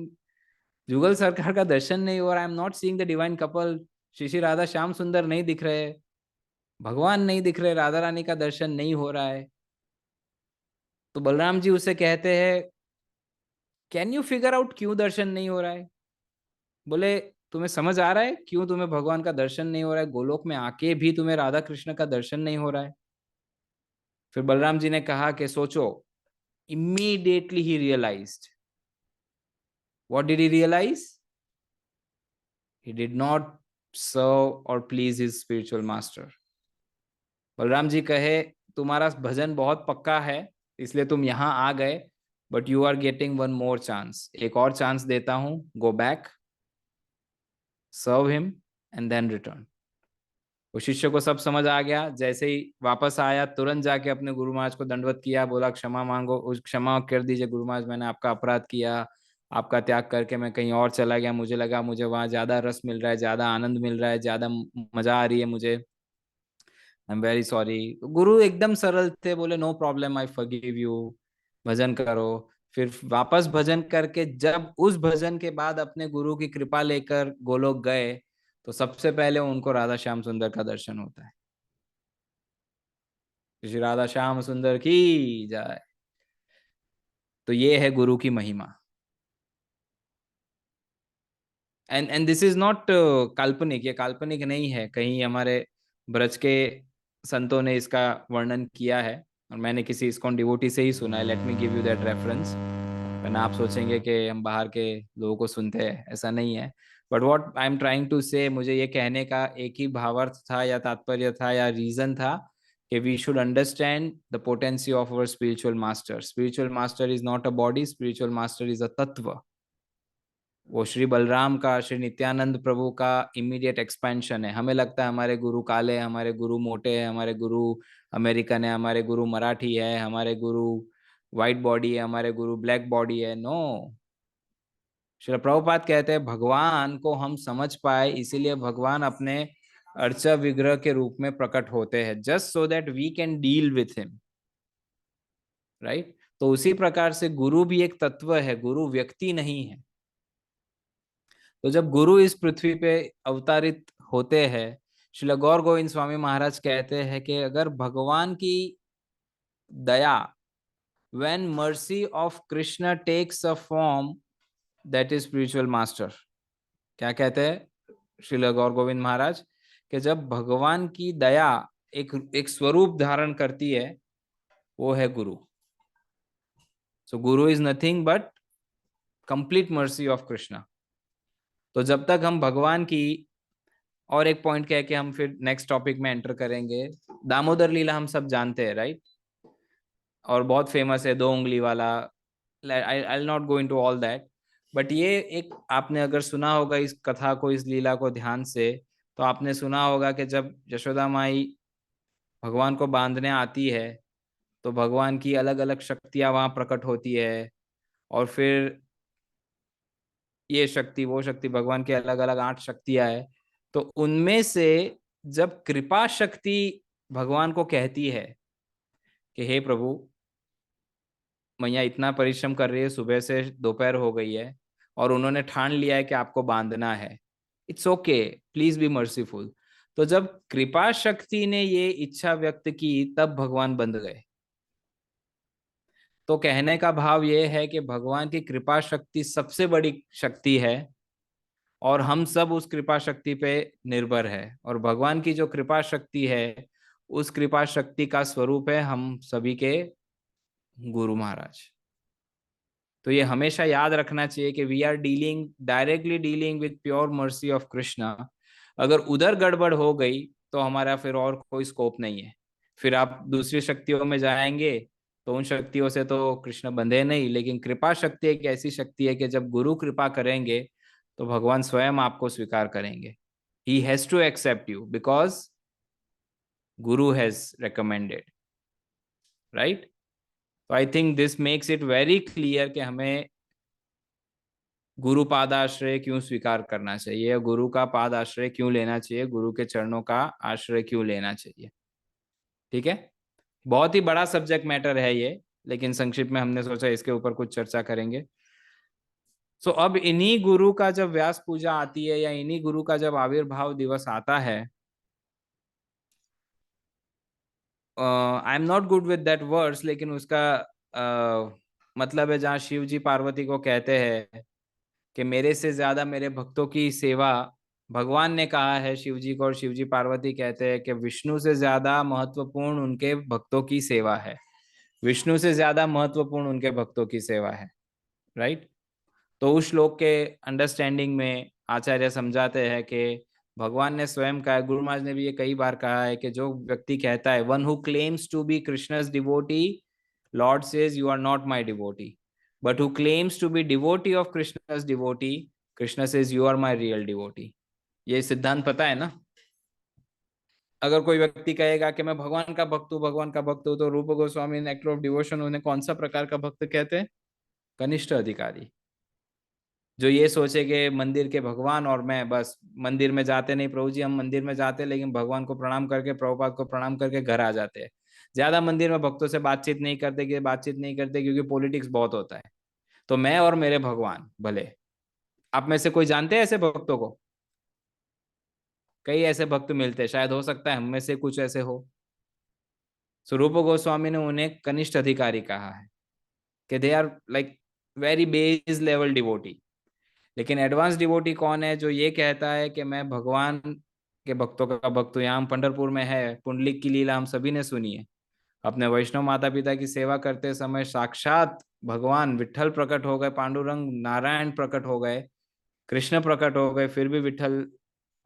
जुगल सरकार का दर्शन नहीं हो रहा, आई am not seeing the divine couple, Shri Shri Radha Shyam सुंदर नहीं दिख रहे, भगवान नहीं दिख रहे, राधा रानी का दर्शन नहीं हो रहा है। तो बलराम जी उसे कहते हैं कैन यू फिगर आउट क्यों दर्शन नहीं हो रहा है। बोले तुम्हें समझ आ रहा है क्यों तुम्हें भगवान का दर्शन नहीं हो रहा है, गोलोक में आके भी तुम्हें राधा कृष्ण का दर्शन नहीं हो रहा है। फिर बलराम जी ने कहा कि सोचो। Immediately he realized, what did he realize, he did not serve और please his spiritual master. Balram ji कहे तुम्हारा भजन बहुत पक्का है इसलिए तुम यहां आ गए, but you are getting one more chance, एक और चांस देता हूं, go back, serve him and then return. वो शिष्य को सब समझ आ गया, जैसे ही वापस आया तुरंत जाके अपने गुरु महाराज को दंडवत किया, बोला क्षमा मांगो, क्षमा कर दीजिए गुरु महाराज, मैंने आपका अपराध किया, आपका त्याग करके मैं कहीं और चला गया, मुझे लगा मुझे वहां ज्यादा रस मिल रहा है, ज्यादा आनंद मिल रहा है, ज्यादा मजा आ रही है मुझे, आई एम वेरी सॉरी। गुरु एकदम सरल थे, बोले no problem, I forgive you, भजन करो। फिर वापस भजन करके जब उस भजन के बाद अपने गुरु की कृपा लेकर गोलोक गए, तो सबसे पहले उनको राधा श्याम सुंदर का दर्शन होता है। श्री राधा श्याम सुंदर की जय। तो ये है गुरु की महिमा। एंड दिस इज नॉट काल्पनिक, ये काल्पनिक नहीं है, कहीं हमारे ब्रज के संतों ने इसका वर्णन किया है और मैंने किसी इस्कॉन डिवोटी से ही सुना है। Let me give you that reference. वरना आप सोचेंगे कि हम बाहर के लोगों को सुनते हैं, ऐसा नहीं है। But what I am trying to say, मुझे ये कहने का एक ही भावार्थ था या तात्पर्य था या रीजन था कि we should understand the potency of our spiritual master. Spiritual master is not a body, spiritual master is a tattva. वो श्री बलराम का, श्री नित्यानंद प्रभु का इमीडिएट एक्सपेंशन है। हमें लगता है हमारे गुरु काले हैं, हमारे गुरु मोटे हैं, हमारे गुरु अमेरिकन है, हमारे गुरु मराठी है, हमारे गुरु व्हाइट बॉडी है, हमारे गुरु ब्लैक बॉडी है। नो, श्री प्रभुपाद कहते हैं भगवान को हम समझ पाए, इसीलिए भगवान अपने अर्चा विग्रह के रूप में प्रकट होते हैं, just so that we can deal with him, right. तो उसी प्रकार से गुरु भी एक तत्व है, गुरु व्यक्ति नहीं है। तो जब गुरु इस पृथ्वी पे अवतारित होते हैं, श्रील गौर गोविंद स्वामी महाराज कहते हैं कि अगर भगवान की दया, when mercy of Krishna takes a form, that is spiritual master. क्या कहते हैं श्रील गौर गोविंद महाराज, कि जब भगवान की दया एक एक स्वरूप धारण करती है, वो है गुरु। सो गुरु is nothing but complete mercy of Krishna. तो जब तक हम भगवान की, और एक पॉइंट कह के हम फिर नेक्स्ट टॉपिक में एंटर करेंगे। दामोदर लीला हम सब जानते हैं, राइट, और बहुत फेमस है, 2 उंगली वाला। I not go into all that, but ये एक आपने अगर सुना होगा इस कथा को, इस लीला को ध्यान से, तो आपने सुना होगा कि जब यशोदा माई भगवान को बांधने आती है, तो भगवान की अलग अलग शक्तियां वहां प्रकट होती है, और फिर ये शक्ति वो शक्ति, भगवान की अलग अलग 8 शक्तियां है। तो उनमें से जब कृपा शक्ति भगवान को कहती है कि हे प्रभु, मैया इतना परिश्रम कर रही है, सुबह से दोपहर हो गई है, और उन्होंने ठान लिया है कि आपको बांधना है, it's okay, please be merciful. तो जब कृपा शक्ति ने ये इच्छा व्यक्त की, तब भगवान बंध गए। तो कहने का भाव ये है कि भगवान की कृपा शक्ति सबसे बड़ी शक्ति है, और हम सब उस कृपा शक्ति पे निर्भर है। और भगवान की जो कृपा शक्ति है, उस कृपा शक्ति का स्वरूप है हम सभी के गुरु महाराज। तो ये हमेशा याद रखना चाहिए कि we are dealing, directly dealing with pure mercy of Krishna. अगर उधर गड़बड़ हो गई तो हमारा फिर और कोई स्कोप नहीं है। फिर आप दूसरी शक्तियों में जाएंगे, तो उन शक्तियों से तो कृष्ण बंधे नहीं। लेकिन कृपा शक्ति एक ऐसी शक्ति है कि जब गुरु कृपा करेंगे, तो भगवान स्वयं आपको स्वीकार करेंगे। He has to accept you because guru has recommended, right. So I think this makes it very clear कि हमें गुरु पाद आश्रय क्यों स्वीकार करना चाहिए, गुरु का पाद आश्रय क्यों लेना चाहिए, गुरु के चरणों का आश्रय क्यों लेना चाहिए। ठीक है, बहुत ही बड़ा सब्जेक्ट मैटर है ये, लेकिन संक्षिप्त में हमने सोचा इसके ऊपर कुछ चर्चा करेंगे। सो अब इन्हीं गुरु का जब व्यास पूजा आती है, या इन्हीं गुरु का जब आविर्भाव दिवस आता है, आई am not good with that words, लेकिन उसका मतलब है जहाँ शिव जी पार्वती को कहते हैं कि मेरे से ज्यादा मेरे भक्तों की सेवा, भगवान ने कहा है शिव जी को, और शिव जी पार्वती कहते हैं कि विष्णु से ज्यादा महत्वपूर्ण उनके भक्तों की सेवा है, विष्णु से ज्यादा महत्वपूर्ण उनके भक्तों की सेवा है, राइट। तो उस श्लोक के अंडरस्टैंडिंग में आचार्य समझाते हैं कि भगवान ने स्वयं कहा है, गुरु महाराज ने भी ये कई बार कहा है कि जो व्यक्ति कहता है one who claims to be Krishna's devotee, lord says you are not my devotee, but who claims to be devotee of Krishna's devotee, Krishna says you are my real devotee. ये सिद्धांत पता है ना। अगर कोई व्यक्ति कहेगा कि मैं भगवान का भक्त हूँ, भगवान का भक्त हूँ, तो रूप गोस्वामी नेक्टर ऑफ डिवोशन उन्हें कौन सा प्रकार का भक्त कहते हैं? कनिष्ठ अधिकारी। जो ये सोचे कि मंदिर के भगवान और मैं बस मंदिर में जाते नहीं, प्रभु जी हम मंदिर में जाते लेकिन भगवान को प्रणाम करके, प्रभुपाद को प्रणाम करके घर आ जाते हैं। ज्यादा मंदिर में भक्तों से बातचीत नहीं करते, क्योंकि पॉलिटिक्स बहुत होता है। तो मैं और मेरे भगवान भले। आप में से कोई जानते हैं ऐसे भक्तों को? कई ऐसे भक्त मिलते हैं, शायद हो सकता है हम में से कुछ ऐसे हो। स्वरूप गोस्वामी ने उन्हें कनिष्ठ अधिकारी कहा है कि they are like very base level devotee. लेकिन एडवांस डिवोटी कौन है? जो ये कहता है कि मैं भगवान के भक्तों का भक्त हूं। यहाँ हम पंढरपुर में है, पुंडलिक की लीला हम सभी ने सुनी है। अपने वैष्णव माता पिता की सेवा करते समय साक्षात भगवान विठल प्रकट हो गए, पांडुरंग नारायण प्रकट हो गए, कृष्ण प्रकट हो गए, फिर भी विठल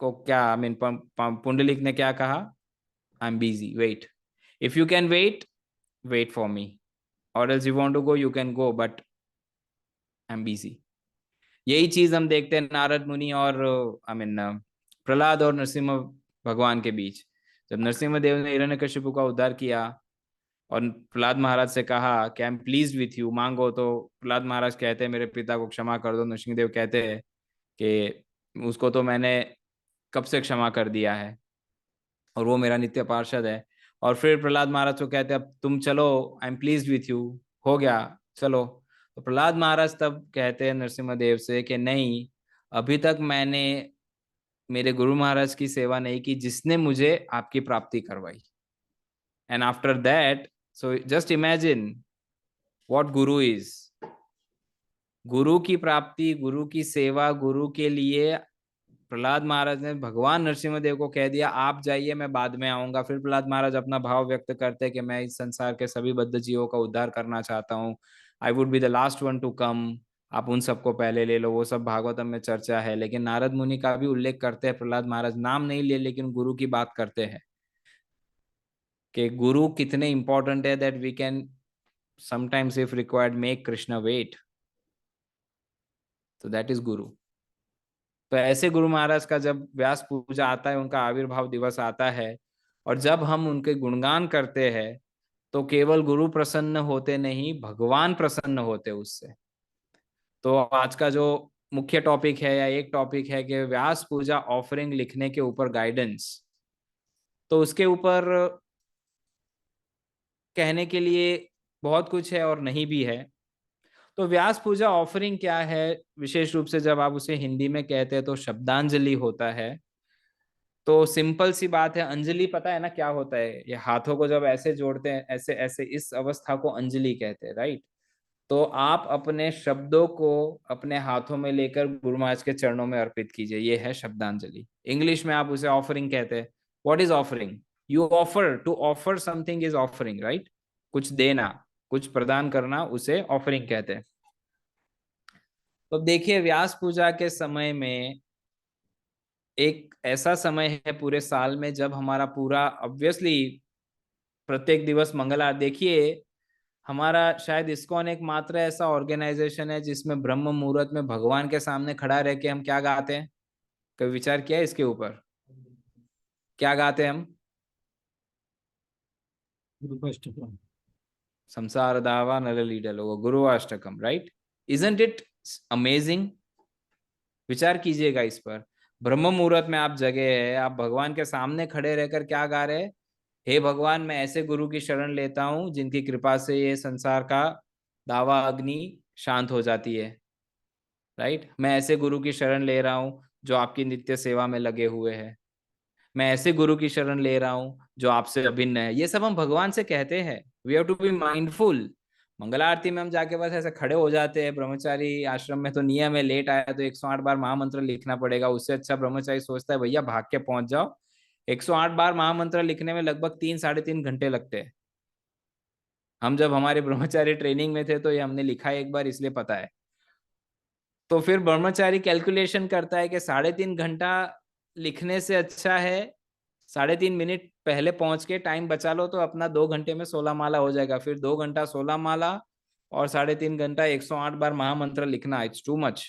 को क्या, आई मीन पुंडलिक ने क्या कहा? I am busy, wait. If you can wait, wait for me, or else you want to go, you can go, but I am busy. यही चीज हम देखते हैं नारद मुनि और आई मीन प्रहलाद और नरसिम्हा भगवान के बीच। जब नरसिम्हा देव ने हिरण्यकशिपु का उद्धार किया और प्रहलाद महाराज से कहा कि I am pleased with you, मांगो, तो प्रहलाद महाराज कहते हैं मेरे पिता को क्षमा कर दो। नरसिंहदेव कहते हैं कि उसको तो मैंने कब से क्षमा कर दिया है और वो मेरा नित्य पार्षद है। और फिर प्रहलाद महाराज को कहते हैं अब तुम चलो, I am pleased with you, हो गया, चलो। तो प्रहलाद महाराज तब कहते हैं नरसिम्हदेव से कि नहीं, अभी तक मैंने मेरे गुरु महाराज की सेवा नहीं की जिसने मुझे आपकी प्राप्ति करवाई। And after that, so just imagine what Guru is. गुरु की प्राप्ति, गुरु की सेवा, गुरु के लिए प्रहलाद महाराज ने भगवान नरसिम्हदेव को कह दिया आप जाइए, मैं बाद में आऊंगा। फिर प्रहलाद महाराज अपना भाव व्यक्त करते हैं कि मैं इस संसार के सभी बद्ध जीवों का उद्धार करना चाहता हूँ, I would be the last one to come, आप उन सबको पहले ले लो। वो सब भागवतम में चर्चा है। लेकिन नारद मुनि का भी उल्लेख करते हैं प्रहलाद महाराज, नाम नहीं ले लेकिन गुरु की बात करते हैं कि गुरु कितने इंपॉर्टेंट है, that we can sometimes if required make Krishna wait. So that is guru. तो ऐसे गुरु महाराज का जब व्यास पूजा आता है, उनका आविर्भाव दिवस आता है, और जब हम उनके गुणगान करते हैं तो केवल गुरु प्रसन्न होते नहीं, भगवान प्रसन्न होते उससे। तो आज का जो मुख्य टॉपिक है या एक टॉपिक है कि व्यास पूजा ऑफरिंग लिखने के ऊपर गाइडेंस। तो उसके ऊपर कहने के लिए बहुत कुछ है और नहीं भी है। तो व्यास पूजा ऑफरिंग क्या है? विशेष रूप से जब आप उसे हिंदी में कहते हैं तो शब्दांजलि होता है। तो सिंपल सी बात है, अंजलि पता है ना क्या होता है? ये हाथों को जब ऐसे जोड़ते हैं, ऐसे ऐसे, इस अवस्था को अंजलि कहते हैं, राइट? तो आप अपने शब्दों को अपने हाथों में लेकर गुरु महाराज के चरणों में अर्पित कीजिए, ये है शब्दांजलि। इंग्लिश में आप उसे ऑफरिंग कहते हैं। What is offering? You offer, to offer something is offering, right? कुछ देना, कुछ प्रदान करना, उसे ऑफरिंग कहते हैं। तो देखिए, व्यास पूजा के समय में एक ऐसा समय है पूरे साल में जब हमारा पूरा ऑब्वियसली प्रत्येक दिवस मंगल आरती। देखिए, हमारा शायद इस्कॉन एक मात्र ऐसा ऑर्गेनाइजेशन है जिसमें ब्रह्म मुहूर्त में भगवान के सामने खड़ा रह के हम क्या गाते हैं? कभी विचार किया है इसके ऊपर? क्या गाते हैं हम? गुरुष्टकम। संसार दावा नल लीडल वो गुरु Ashtakam, right? Isn't it amazing? विचार कीजिएगा इस पर। ब्रह्म मुहूर्त में आप जगे हैं, आप भगवान के सामने खड़े रहकर क्या गा रहे हैं? हे भगवान, मैं ऐसे गुरु की शरण लेता हूं जिनकी कृपा से ये संसार का दावा अग्नि शांत हो जाती है, राइट? मैं ऐसे गुरु की शरण ले रहा हूं जो आपकी नित्य सेवा में लगे हुए हैं। मैं ऐसे गुरु की शरण ले रहा हूं जो आपसे अभिन्न है। ये सब हम भगवान से कहते हैं। We have to be mindful. Mangal Aarti में हम जाके बस ऐसे खड़े हो जाते हैं। ब्रह्मचारी आश्रम में तो नियम है, लेट आया तो 108 बार महामंत्र लिखना पड़ेगा। उससे अच्छा ब्रह्मचारी सोचता है भैया भाग के पहुंच जाओ। 108 बार महामंत्र लिखने में लगभग 3-3.5 घंटे लगते हैं। हम जब हमारे ब्रह्मचारी ट्रेनिंग में थे तो ये हमने लिखा है एक बार, इसलिए पता है। तो फिर ब्रह्मचारी कैलकुलेशन करता है कि 3.5 घंटा लिखने से अच्छा है 3.5 मिनट पहले पहुंच के टाइम बचा लो, तो अपना 2 घंटे में 16 माला हो जाएगा। फिर 2 घंटा 16 माला और 3.5 घंटा 108 बार महामंत्र लिखना, इट्स टू मच।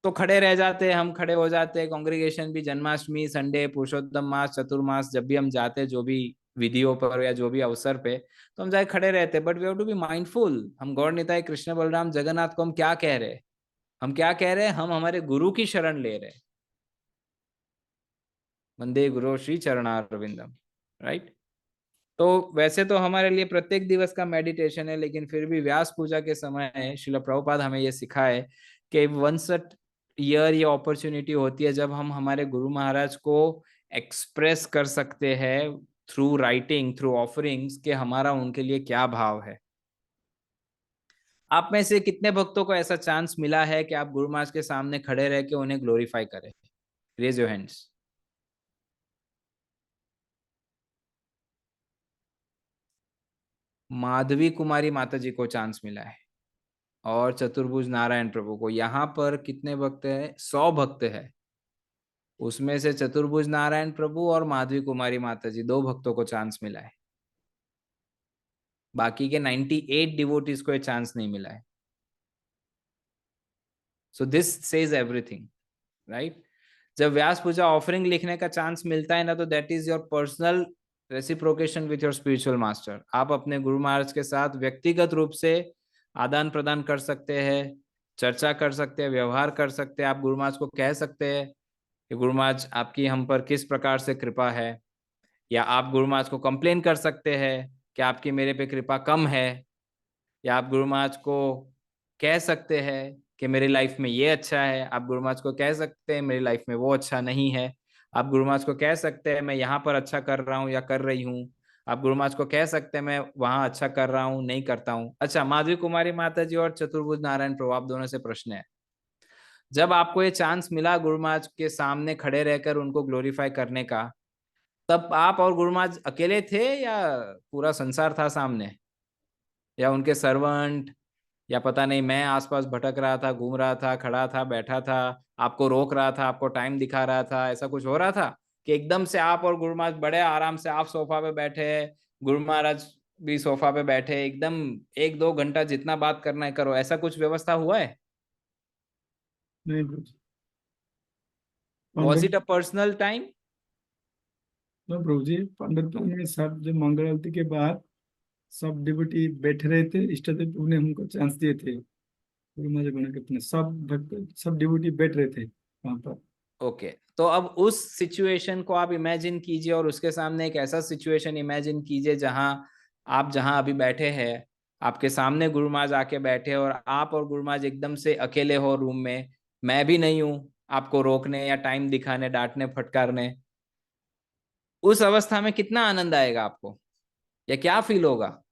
तो खड़े रह जाते हैं, हम खड़े हो जाते हैं। कांग्रेगेशन भी जन्माष्टमी, संडे, पुरुषोत्तम मास, चतुर्मास, जब भी हम जाते हैं जो भी विधियों पर या जो भी अवसर पे, तो हम जाए खड़े रहते हैं। But we have to be mindful. हम गौर निताय कृष्ण बलराम जगन्नाथ को हम क्या कह रहे हैं? हम क्या कह रहे हैं? हम हमारे गुरु की शरण ले रहे हैं। वंदे गुरु श्री चरणारविंदम, राइट। तो वैसे तो हमारे लिए प्रत्येक दिवस का मेडिटेशन है, लेकिन फिर भी व्यास पूजा के समय श्रील प्रभुपाद हमें ये सिखाए कि वंस अ ईयर ये अपॉर्चुनिटी होती है जब हम हमारे गुरु महाराज को एक्सप्रेस कर सकते हैं थ्रू राइटिंग, थ्रू ऑफरिंग्स, कि हमारा उनके लिए क्या भाव है। आप में से कितने भक्तों को ऐसा चांस मिला है कि आप गुरु महाराज के सामने खड़े रह के उन्हें ग्लोरीफाई करें? Raise your hands. Madhavi Kumari Mata ji को चांस मिला है, और चतुर्भुज नारायण प्रभु को। यहाँ पर कितने भक्त हैं? 100 भक्त है। उसमें से चतुर्भुज नारायण प्रभु और माधवी कुमारी माता जी, 2 भक्तों को चांस मिला है। बाकी के 98 डिवोटीज को ये चांस नहीं मिला है। So this says everything, right. जब व्यास पूजा ऑफरिंग लिखने का चांस मिलता है ना, तो that is your personal reciprocation with your spiritual master. आप अपने गुरु महाराज के साथ व्यक्तिगत रूप से आदान प्रदान कर सकते हैं, चर्चा कर सकते हैं, व्यवहार कर सकते हैं। आप गुरु महाराज को कह सकते हैं कि गुरु महाराज आपकी हम पर किस प्रकार से कृपा है, या आप गुरु महाराज को कंप्लेन कर सकते हैं कि आपकी मेरे पे कृपा कम है, या आप गुरु महाराज को कह सकते हैं कि मेरी लाइफ में ये अच्छा है। आप गुरु महाराज को कह सकते हैं मेरी लाइफ में वो अच्छा नहीं है। आप गुरु महाराज को कह सकते हैं मैं यहाँ पर अच्छा कर रहा हूँ या कर रही हूँ। आप गुरु महाराज को कह सकते हैं मैं वहां अच्छा कर रहा हूँ, नहीं करता हूँ। अच्छा, माधवी कुमारी माता जी और चतुर्भुज नारायण प्रभु, आप दोनों से प्रश्न है, जब आपको ये चांस मिला गुरु महाराज के सामने खड़े रहकर उनको ग्लोरीफाई करने का, तब आप और गुरु महाराज अकेले थे या पूरा संसार था सामने, या उनके सर्वेंट, या पता नहीं मैं आसपास भटक रहा था, घूम रहा था, खड़ा था, बैठा था, आपको रोक रहा था, आपको टाइम दिखा रहा था? ऐसा कुछ हो रहा था कि एकदम से आप और गुरु महाराज बड़े आराम से, आप सोफा पे बैठे, गुरु महाराज भी सोफा पे बैठे, एकदम 1-2 घंटा जितना बात करना है करो, ऐसा कुछ व्यवस्था हुआ है? नहीं कुछ was Pandit. It a personal time? तो प्रभु जी, पंडित में सब जो मंगल आरती के बाद सब डिवोटी बैठे रहे थे, इष्ट देव ने हमको चांस दिए थे। गुरु महाराज बना के अपने सब भक्त सब डिवोटी बैठ रहे थे वहां पर। ओके, तो अब उस सिचुएशन को आप इमेजिन कीजिए, और उसके सामने एक ऐसा सिचुएशन इमेजिन कीजिए जहां आप, जहां अभी बैठे हैं, आपके सामने गुरु महाराज आके बैठे, और आप और गुरु महाराज एकदम से अकेले हो रूम में। मैं भी नहीं हूं आपको रोकने या टाइम दिखाने, डांटने, फटकारने। उस अवस्था में कितना आनंद आएगा आपको, या क्या फील होगा?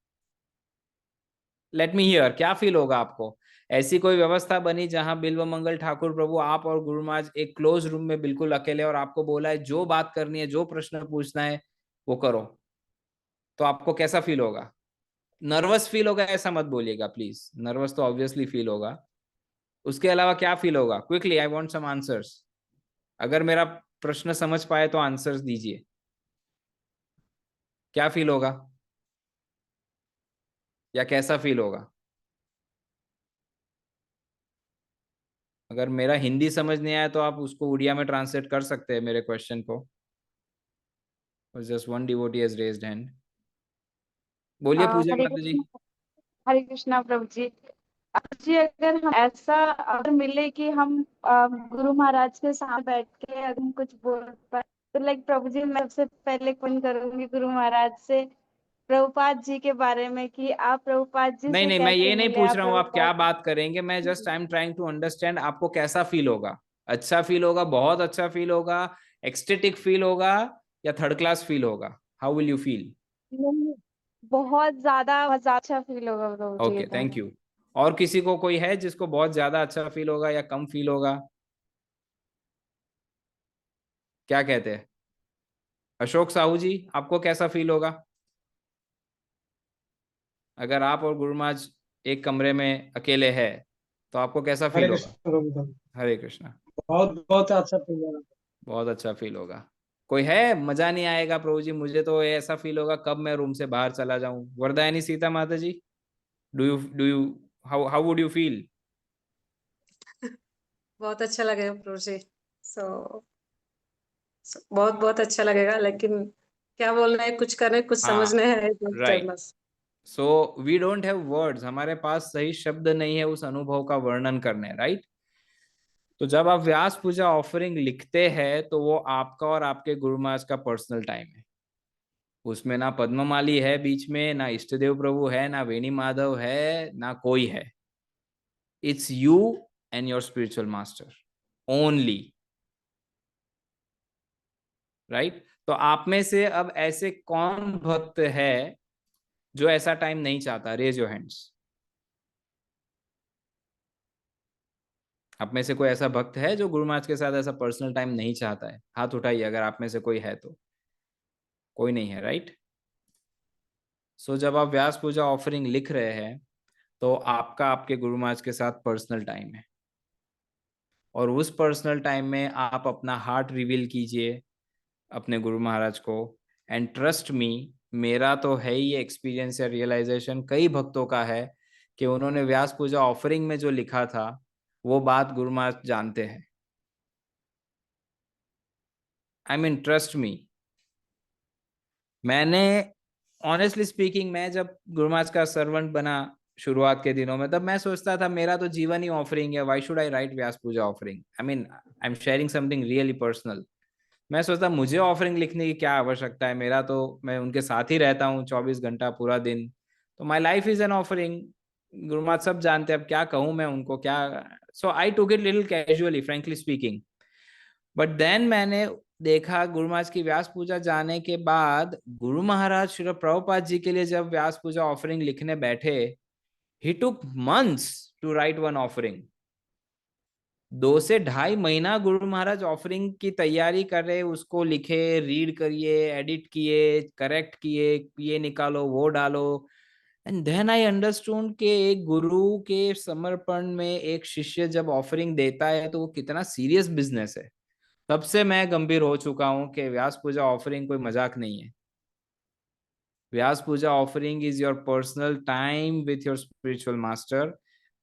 लेट मी हियर, क्या फील होगा आपको? ऐसी कोई व्यवस्था बनी जहां बिल्व मंगल ठाकुर प्रभु, आप और गुरु महाराज एक क्लोज रूम में बिल्कुल अकेले, और आपको बोला है जो बात करनी है, जो प्रश्न पूछना है वो करो, तो आपको कैसा फील होगा? नर्वस फील होगा ऐसा मत बोलिएगा प्लीज, नर्वस तो ऑब्वियसली फील होगा। उसके अलावा क्या फील होगा? Quickly, I want some answers. अगर मेरा प्रश्न समझ पाए तो आंसर्स दीजिए। क्या फील होगा, या कैसा फील होगा? अगर मेरा हिंदी समझ नहीं आया तो आप उसको उड़िया में ट्रांसलेट कर सकते हैं मेरे क्वेश्चन को। Just one devotee has raised hand. बोलिए पूजा हरे माता जी। कृष्णा। हरे कृष्णा प्रभु जी। जी अगर हम ऐसा अगर मिले कि हम गुरु महाराज के साथ बैठ के अगर हम कुछ बोल पाए, तो लाइक प्रभु जी मैं सबसे पहले कौन करूंगी गुरु महाराज से प्रभुपाद जी के बारे में कि आप प्रभुपाद जी नहीं से नहीं, मैं कैसे ये नहीं मिले, पूछ आप रहा हूँ आप क्या प्रभुपाद। बात करेंगे, मैं just I am trying to understand आपको कैसा फील होगा। अच्छा फील होगा, बहुत अच्छा फील होगा, एक्सटेटिक फील होगा, या थर्ड क्लास फील होगा? How will you feel? नहीं, बहुत ज्यादा अच्छा फील होगा प्रभु जी ओके, तो। Thank you. और किसी को कोई है जिसको बहुत ज्यादा अच्छा फील होगा या कम फील होगा? क्या कहते हैं अशोक साहू जी, आपको कैसा फील होगा अगर आप और गुरु महाराज एक कमरे में अकेले हैं, तो आपको कैसा हरे फील कृष्ण होगा? प्रभु जी। हरे कृष्णा। बहुत बहुत अच्छा फील हो रहा बहुत अच्छा फील होगा। कोई है? मजा नहीं आएगा प्रभु जी, मुझे तो ऐसा फील होगा कब मैं रूम से बाहर चला जाऊं। Varadayani Sita Mata ji, do you how how would you feel? बहुत अच्छा लगेगा प्रभु जी। सो बहुत बहुत अच्छा लगेगा, लेकिन क्या बोलना है, कुछ करने कुछ हाँ, समझने है right. So we don't have words, हमारे पास सही शब्द नहीं है उस अनुभव का वर्णन करने, राइट। तो जब आप व्यास पूजा ऑफरिंग लिखते हैं तो वो आपका और आपके गुरु महाराज का पर्सनल टाइम है। उसमें ना पद्ममाली है बीच में, ना इष्टदेव प्रभु है, ना वेणी माधव है, ना कोई है। It's you and your spiritual master only, right. तो आप में से अब ऐसे कौन भक्त है जो ऐसा टाइम नहीं चाहता? Raise your hands. आप में से कोई ऐसा भक्त है जो गुरु महाराज के साथ ऐसा पर्सनल टाइम नहीं चाहता है? हाथ उठाइए अगर आप में से कोई है तो। कोई नहीं है, राइट। सो जब आप व्यास पूजा ऑफरिंग लिख रहे हैं तो आपका आपके गुरु महाराज के साथ पर्सनल टाइम है, और उस पर्सनल टाइम में आप अपना हार्ट रिवील कीजिए अपने गुरु महाराज को। एंड ट्रस्ट मी, मेरा तो है ही एक्सपीरियंस या रियलाइजेशन, कई भक्तों का है कि उन्होंने व्यास पूजा ऑफरिंग में जो लिखा था वो बात गुरु महाराज जानते हैं। I mean trust me. मैंने ऑनेस्टली स्पीकिंग, मैं जब गुरु महाराज का सर्वेंट बना शुरुआत के दिनों में, तब मैं सोचता था मेरा तो जीवन ही ऑफरिंग है, why should I write Vyasa Puja offering. I mean I am sharing something really personal. मैं सोचता मुझे ऑफरिंग लिखने की क्या आवश्यकता है, मेरा तो, मैं उनके साथ ही रहता हूँ 24 घंटा पूरा दिन, तो my life is an offering. Guru Maharaj सब जानते हैं, अब क्या कहूँ मैं उनको, क्या। So I took it little casually frankly speaking. But then मैंने देखा गुरु महाराज की व्यास पूजा जाने के बाद, गुरु महाराज श्री प्रभुपाद जी के लिए जब व्यास पूजा ऑफरिंग लिखने बैठे, he took months to write one offering. 2 से ढाई महीना गुरु महाराज ऑफरिंग की तैयारी कर रहे, उसको लिखे, रीड करिए, एडिट किए, करेक्ट किए, ये निकालो वो डालो। एंड देन आई अंडरस्टूड कि एक गुरु के समर्पण में एक शिष्य जब ऑफरिंग देता है तो वो कितना सीरियस बिजनेस है। तब से मैं गंभीर हो चुका हूं कि व्यास पूजा ऑफरिंग कोई मजाक नहीं है। व्यास पूजा offering is your personal time with your spiritual master.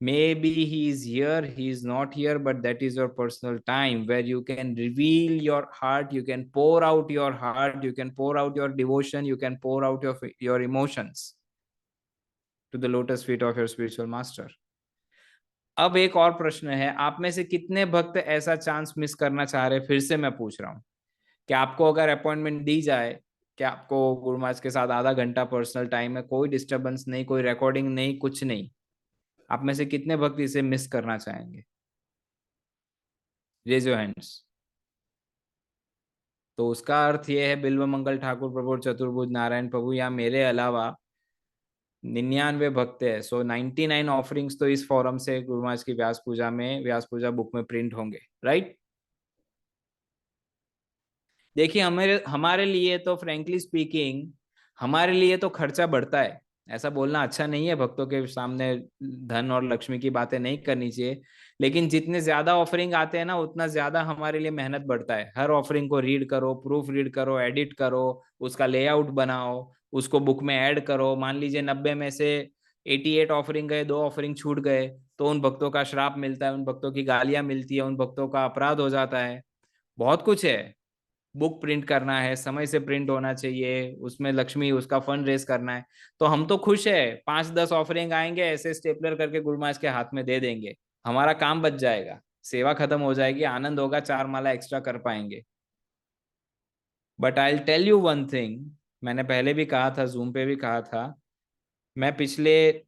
Maybe he is here, he is not here, but that is your personal time where you can reveal your heart, you can pour out your heart, you can pour out your devotion, you can pour out your emotions to the lotus feet of your spiritual master. अब एक और प्रश्न है, आप में से कितने भक्त ऐसा चांस मिस करना चाह रहे? फिर से मैं पूछ रहा हूं कि आपको अगर अपॉइंटमेंट दी जाए कि आपको गुरु महाराज के साथ आधा घंटा पर्सनल टाइम है, कोई डिस्टरबेंस नहीं, कोई रिकॉर्डिंग नहीं, कुछ नहीं, आप में से कितने भक्त इसे मिस करना चाहेंगे? Raise your hands. तो उसका अर्थ ये है, बिल्व मंगल ठाकुर प्रभु, चतुर्भुज नारायण प्रभु या मेरे अलावा 99 भक्त है। सो 99 ऑफरिंग्स तो इस फोरम से गुरु महाराज की व्यास पूजा में, व्यास पूजा बुक में प्रिंट होंगे, राइट। देखिए हमारे हमारे लिए तो फ्रेंकली स्पीकिंग, हमारे लिए तो खर्चा बढ़ता है। ऐसा बोलना अच्छा नहीं है, भक्तों के सामने धन और लक्ष्मी की बातें नहीं करनी चाहिए, लेकिन जितने ज्यादा ऑफरिंग आते हैं ना, उतना ज्यादा हमारे लिए मेहनत बढ़ता है। हर ऑफरिंग को रीड करो, प्रूफ रीड करो, एडिट करो, उसका लेआउट बनाओ, उसको बुक में ऐड करो। मान लीजिए 90 में से 88 ऑफरिंग गए, 2 ऑफरिंग छूट गए, तो उन भक्तों का श्राप मिलता है, उन भक्तों की गालियां मिलती है, उन भक्तों का अपराध हो जाता है। बहुत कुछ है। बुक प्रिंट करना है, समय से प्रिंट होना चाहिए, उसमें लक्ष्मी, उसका फंड रेस करना है। तो हम तो खुश है, 5-10 ऑफरिंग आएंगे, ऐसे स्टेपलर करके गुरु महाराज के हाथ में दे देंगे, हमारा काम बच जाएगा, सेवा खत्म हो जाएगी, आनंद होगा, 4 माला एक्स्ट्रा कर पाएंगे। But I will tell you one thing, मैंने पहले भी कहा था, जूम पे भी कहा था, मैं पिछले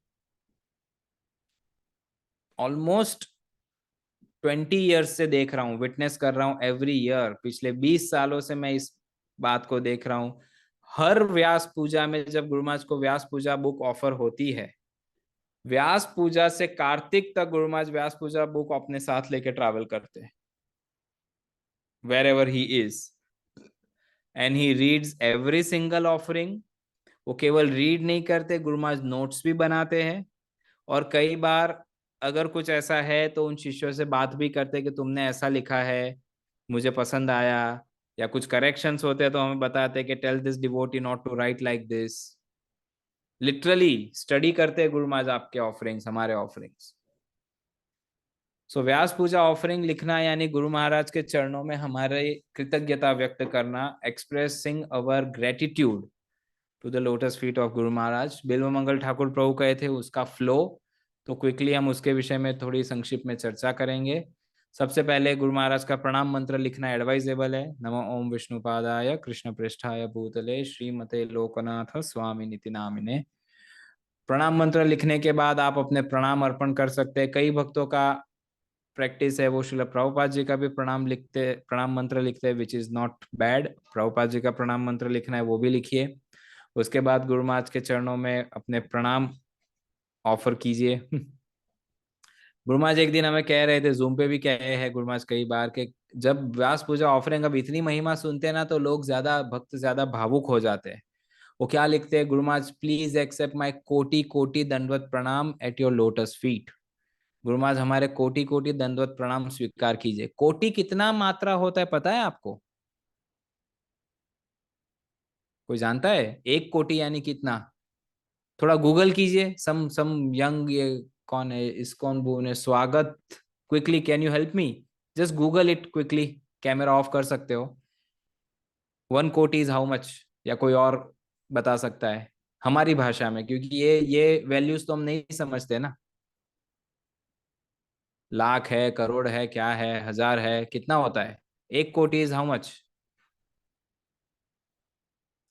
ऑलमोस्ट 20 ईयर्स से देख रहा हूँ, विटनेस कर रहा हूँ एवरी ईयर। पिछले 20 सालों से मैं इस बात को देख रहा हूँ। हर व्यास पूजा में जब गुरु महाराज को व्यास पूजा बुक ऑफर होती है, व्यास पूजा से कार्तिक तक गुरु महाराज व्यास पूजा बुक अपने साथ लेके ट्रैवल करते हैं, wherever he is, and he reads every single offering. वो केवल रीड नहीं करते, गुरु महाराज नोट्स भी बनाते हैं, और कई बार अगर कुछ ऐसा है तो उन शिष्यों से बात भी करते कि तुमने ऐसा लिखा है, मुझे पसंद आया, या कुछ करेक्शंस होते हैं तो हमें बताते कि tell this devotee not to write like this. Literally study करते हैं गुरु महाराज आपके ऑफरिंग्स, हमारे ऑफरिंग्स। सो व्यास पूजा ऑफरिंग लिखना यानी गुरु महाराज के चरणों में हमारे कृतज्ञता व्यक्त करना, expressing our gratitude to the lotus feet of गुरु महाराज। बिल्व मंगल ठाकुर प्रभु कहे थे उसका फ्लो, तो क्विकली हम उसके विषय में थोड़ी संक्षिप्त में चर्चा करेंगे। सबसे पहले गुरु महाराज का प्रणाम मंत्र लिखना एडवाइजेबल है। नमो ओम विष्णुपादाय कृष्ण पृष्ठाय भूतले श्रीमते लोकनाथ स्वामी निति नामिने। प्रणाम मंत्र लिखने के बाद आप अपने प्रणाम अर्पण कर सकते हैं। कई भक्तों का प्रैक्टिस है वो श्रील प्रभुपाद जी का भी प्रणाम मंत्र लिखते हैं, which is not bad. Prabhupada ji का प्रणाम मंत्र लिखना है वो भी लिखिए। उसके बाद गुरु महाराज के चरणों में अपने प्रणाम ऑफर कीजिए। गुरु महाराज एक दिन हमें कह रहे थे, जूम पे भी कहे हैं गुरु महाराज कई बार, कि जब व्यास पूजा ऑफरिंग अब इतनी महिमा सुनते हैं ना तो लोग ज्यादा भक्त ज्यादा भावुक हो जाते हैं। वो क्या लिखते हैं, guru Maharaj please accept my कोटि कोटि दंडवत प्रणाम eight your lotus feet. Guru Maharaj हमारे कोटि कोटि दंडवत प्रणाम स्वीकार कीजिए। कोटि कितना मात्रा होता है पता है आपको? कोई जानता है? 1 कोटि यानी कितना? थोड़ा गूगल कीजिए। सम यंग, ये कौन है, इस्कॉन भुवने स्वागत, quickly can you help me? Just Google it quickly, camera off कर सकते हो। 1 कोटि इज हाउ मच? या कोई और बता सकता है हमारी भाषा में, क्योंकि ये वैल्यूज तो हम नहीं समझते ना। लाख है, करोड़ है, क्या है, हजार है, कितना होता है? 1 कोटि इज हाउ मच?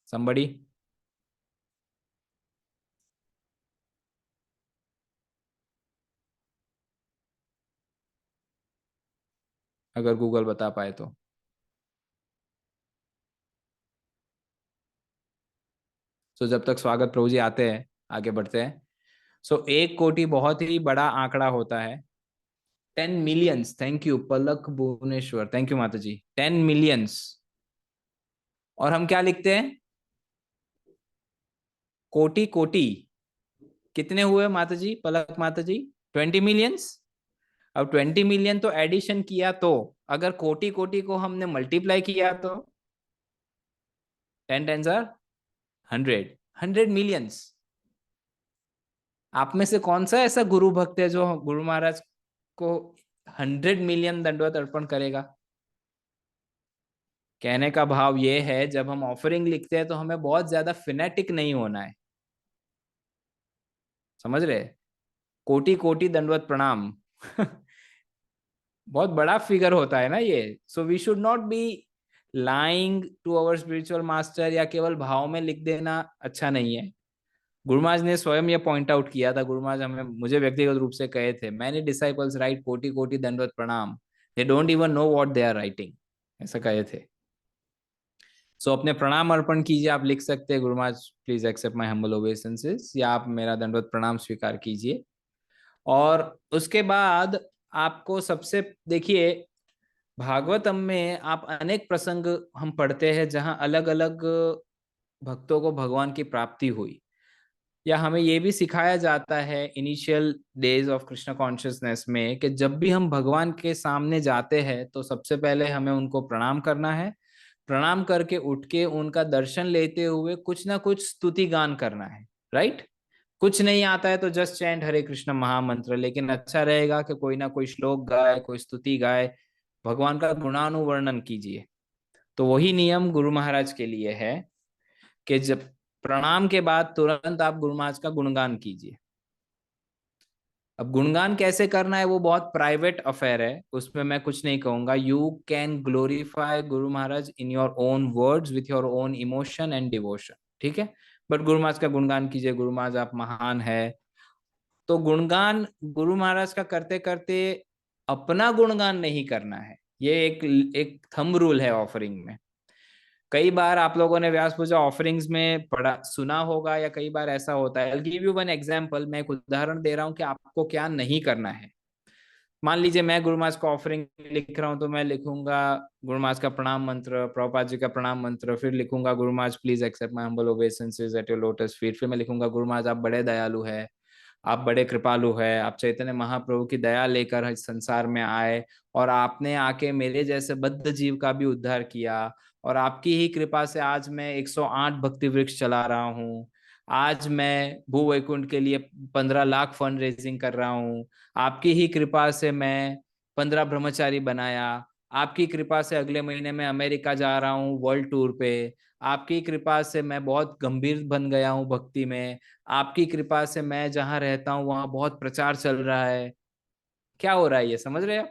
somebody? अगर गूगल बता पाए तो। सो जब तक स्वागत प्रभु जी आते हैं आगे बढ़ते हैं। सो 1 कोटि बहुत ही बड़ा आंकड़ा होता है। 10 millions, thank you Palak Bhubaneswar, thank you Mata ji. 10 millions. और हम क्या लिखते हैं? कोटि कोटि कितने हुए माता जी, पलक माता जी? 20 मिलियंस। अब 20 मिलियन तो एडिशन किया, तो अगर कोटि कोटि को हमने मल्टीप्लाई किया तो 10 टेंस आर 100, 100 मिलियंस। आप में से कौन सा ऐसा गुरु भक्त है जो गुरु महाराज को 100 मिलियन दंडवत अर्पण करेगा? कहने का भाव ये है, जब हम ऑफरिंग लिखते हैं तो हमें बहुत ज्यादा फिनेटिक नहीं होना है। समझ रहे? कोटि कोटि दंडवत प्रणाम बहुत बड़ा फिगर होता है ना ये। So we should not be lying to our spiritual master, या केवल भाव में लिख देना अच्छा नहीं है। गुरु महाराज ने स्वयं ये पॉइंट आउट किया था। गुरु महाराज मुझे व्यक्तिगत रूप से कहे थे, मैनी डिसाइपल्स राइट कोटि कोटि दंडवत प्रणाम, they don't even know what they are writing, ऐसा कहे थे। सो अपने प्रणाम अर्पण कीजिए। आप लिख सकते हैं, guru Maharaj please accept my humble obeisances, या आप मेरा दंडवत प्रणाम स्वीकार कीजिए। और उसके बाद आपको सबसे, देखिए भागवतम में आप अनेक प्रसंग हम पढ़ते हैं जहां अलग अलग भक्तों को भगवान की प्राप्ति हुई, या हमें ये भी सिखाया जाता है initial days of Krishna consciousness में कि जब भी हम भगवान के सामने जाते हैं तो सबसे पहले हमें उनको प्रणाम करना है। प्रणाम करके उठ के उनका दर्शन लेते हुए कुछ ना कुछ स्तुति गान करना है। राइट? कुछ नहीं आता है तो जस्ट चैंट हरे कृष्ण महामंत्र, लेकिन अच्छा रहेगा कि कोई ना कोई श्लोक गाए, कोई स्तुति गाए, भगवान का गुणानुवर्णन कीजिए। तो वही नियम गुरु महाराज के लिए है कि जब प्रणाम के बाद तुरंत आप गुरु महाराज का गुणगान कीजिए। अब गुणगान कैसे करना है वो बहुत प्राइवेट अफेयर है, उसमें मैं कुछ नहीं कहूंगा। You can glorify guru Maharaj in your own words with your own emotion and devotion, ठीक है? बट गुरु महाराज का गुणगान कीजिए। गुरु महाराज आप महान है, तो गुणगान गुरु महाराज का करते करते अपना गुणगान नहीं करना है। ये एक थंब रूल है ऑफरिंग में। कई बार आप लोगों ने व्यास पूजा ऑफरिंग्स में पढ़ा सुना होगा, या कई बार ऐसा होता है। I'll give you one example, मैं एक उदाहरण दे रहा हूं कि आपको क्या नहीं करना है। मान लीजिए मैं गुरु महाराज का ऑफरिंग लिख रहा हूं, तो मैं लिखूंगा गुरु महाराज का प्रणाम मंत्र, प्रभुपाद जी का प्रणाम मंत्र, फिर लिखूंगा guru Maharaj please accept my humble obeisances at your lotus feet, फिर मैं लिखूंगा गुरु महाराज आप बड़े दयालु है, आप बड़े कृपालु है, आप चैतन्य महाप्रभु की दया लेकर इस संसार में आए और आपने आके मेरे जैसे बद्ध जीव का भी उद्धार किया, और आपकी ही कृपा से आज मैं 108 भक्ति वृक्ष चला रहा हूँ। आज मैं भू वैकुंठ के लिए 15 लाख फंड रेजिंग कर रहा हूँ। आपकी ही कृपा से मैं 15 ब्रह्मचारी बनाया। आपकी कृपा से अगले महीने में अमेरिका जा रहा हूँ वर्ल्ड टूर पे। आपकी कृपा से मैं बहुत गंभीर बन गया हूँ भक्ति में। आपकी कृपा से मैं जहाँ रहता हूँ वहां बहुत प्रचार चल रहा है। क्या हो रहा है ये समझ रहे हो?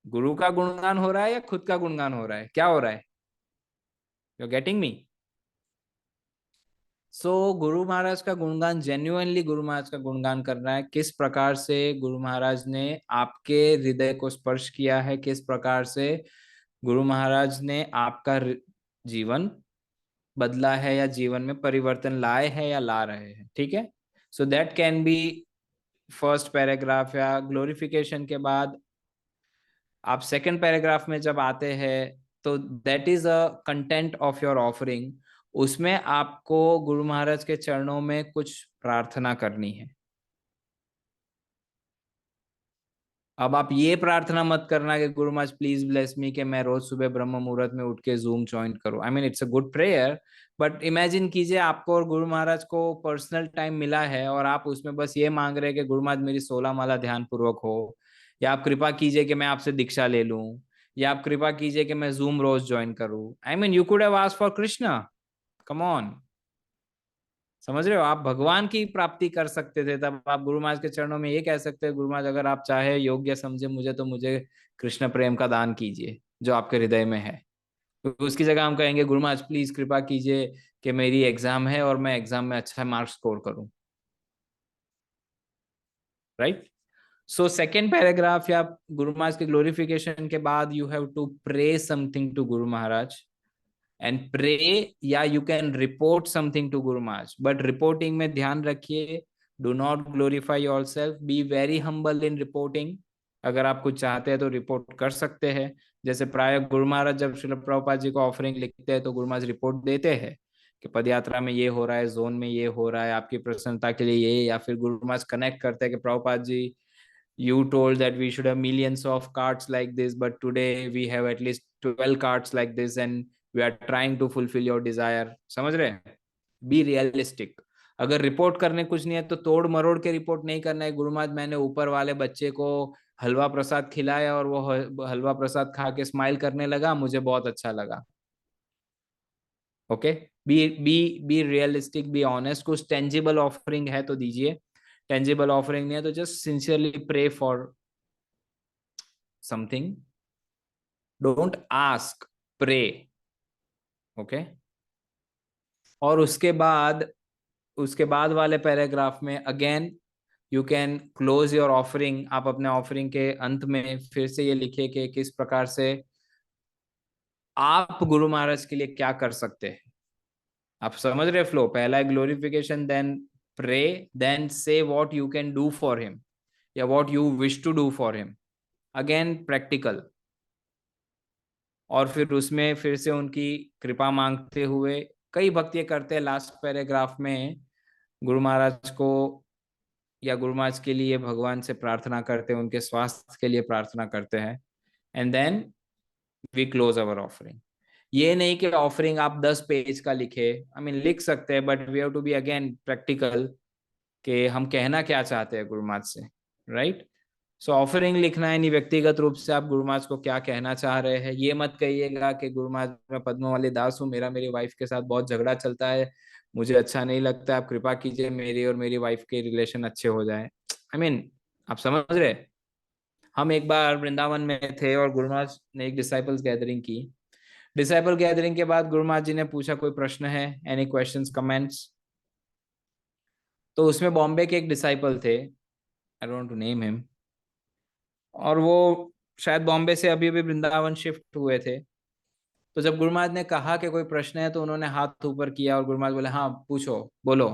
गुरु का गुणगान हो रहा है या खुद का गुणगान हो रहा है? क्या हो रहा है? You getting me? सो गुरु महाराज का गुणगान, जेन्युइनली गुरु महाराज का गुणगान करना है। किस प्रकार से गुरु महाराज ने आपके हृदय को स्पर्श किया है, किस प्रकार से गुरु महाराज ने आपका जीवन बदला है या जीवन में परिवर्तन लाए हैं या ला रहे हैं। ठीक है, so that can be first paragraph. या ग्लोरिफिकेशन के बाद आप सेकंड पैराग्राफ में जब आते हैं तो that is a content of your offering. उसमें आपको गुरु महाराज के चरणों में कुछ प्रार्थना करनी है। अब आप ये प्रार्थना मत करना कि guru Maharaj please bless me कि मैं रोज सुबह ब्रह्म मुहूर्त में उठ के जूम ज्वाइन करूं। I mean it's a good prayer, but imagine कीजिए आपको और गुरु महाराज को पर्सनल टाइम मिला है और आप उसमें बस ये मांग रहे हैं कि गुरु महाराज मेरी 16 माला ध्यान पूर्वक हो, या आप कृपा कीजिए कि मैं आपसे दीक्षा ले लूं, या आप कृपा कीजिए कि मैं जूम रोज ज्वाइन करूं। I mean you could have asked for Krishna, come on. समझ रहे हो? आप भगवान की प्राप्ति कर सकते थे, तब आप गुरु महाराज के चरणों में ये कह सकते हैं, गुरु महाराज अगर आप चाहे योग्य समझे मुझे तो मुझे कृष्ण प्रेम का दान कीजिए जो आपके हृदय में है। तो उसकी जगह हम कहेंगे गुरु महाराज प्लीज कृपा कीजिए कि मेरी एग्जाम है और मैं एग्जाम में अच्छा मार्क्स स्कोर करूं। राइट? सो सेकेंड पैराग्राफ या गुरु महाराज के ग्लोरिफिकेशन के बाद you have to pray something to guru Maharaj and pray, or you can report something to guru Maharaj. But reporting में ध्यान रखिए, do not glorify yourself, be very humble in reporting. अगर आप कुछ चाहते हैं तो रिपोर्ट कर सकते हैं। जैसे प्राय गुरु महाराज जब श्रील प्रभुपाद जी को ऑफरिंग लिखते हैं तो गुरु महाराज रिपोर्ट देते हैं कि पदयात्रा में ये हो रहा है, जोन में ये हो रहा है, आपकी प्रसन्नता के लिए ये। या फिर गुरु महाराज कनेक्ट करते हैं कि Prabhupada ji you told that we should have millions of cards like this, but today we have at least 12 cards like this and we are trying to fulfill your desire। समझ रहे हैं? Be realistic. अगर report करने कुछ नहीं है तो तोड़ मरोड़ के रिपोर्ट नहीं करना है। गुरु महाराज मैंने ऊपर वाले बच्चे को हलवा प्रसाद खिलाया और वो हलवा प्रसाद खा के स्माइल करने लगा, मुझे बहुत अच्छा लगा। Okay, be realistic, be honest. कुछ टेंजिबल ऑफरिंग है तो दीजिए, टेंजिबल ऑफरिंग नहीं है तो just sincerely pray for something, don't ask, pray. Okay, और उसके बाद वाले पैराग्राफ में again you can close your offering. आप अपने ऑफरिंग के अंत में फिर से ये लिखे कि किस प्रकार से आप गुरु महाराज के लिए क्या कर सकते हैं। आप समझ रहे फ्लो? पहला है glorification, then pray, then say what you can do for him या what you wish to do for him, again practical. और फिर उसमें फिर से उनकी कृपा मांगते हुए कई भक्त ये करते हैं लास्ट पैराग्राफ में गुरु महाराज को या गुरु महाराज के लिए भगवान से प्रार्थना करते हैं, उनके स्वास्थ्य के लिए प्रार्थना करते हैं, and then we close our offering. ये नहीं कि ऑफरिंग आप 10 पेज का लिखे, आई मीन लिख सकते हैं, but we have to be again practical कि हम कहना क्या चाहते हैं गुरु महाराज से। राइट? सो ऑफरिंग लिखना है, नहीं व्यक्तिगत रूप से आप गुरु महाराज को क्या कहना चाह रहे हैं। ये मत कहिएगा कि गुरु महाराज मैं पद्मवाली दास हूँ, मेरी वाइफ के साथ बहुत झगड़ा चलता है, मुझे अच्छा नहीं लगता, आप कृपा कीजिए मेरी और मेरी वाइफ के रिलेशन अच्छे हो जाए। आई मीन आप समझ रहे? हम एक बार वृंदावन में थे और गुरु महाराज ने एक डिसाइपल्स गैदरिंग की। डिसाइपल गैदरिंग के बाद गुरु महाराज जी ने पूछा कोई प्रश्न है, एनी क्वेश्चंस कमेंट्स? तो उसमें बॉम्बे के एक डिसाइपल थे, I don't want to name him, और वो शायद बॉम्बे से अभी अभी वृंदावन शिफ्ट हुए थे। तो जब गुरु महाराज ने कहा कि कोई प्रश्न है तो उन्होंने हाथ ऊपर किया और गुरु महाराज बोले हाँ पूछो बोलो।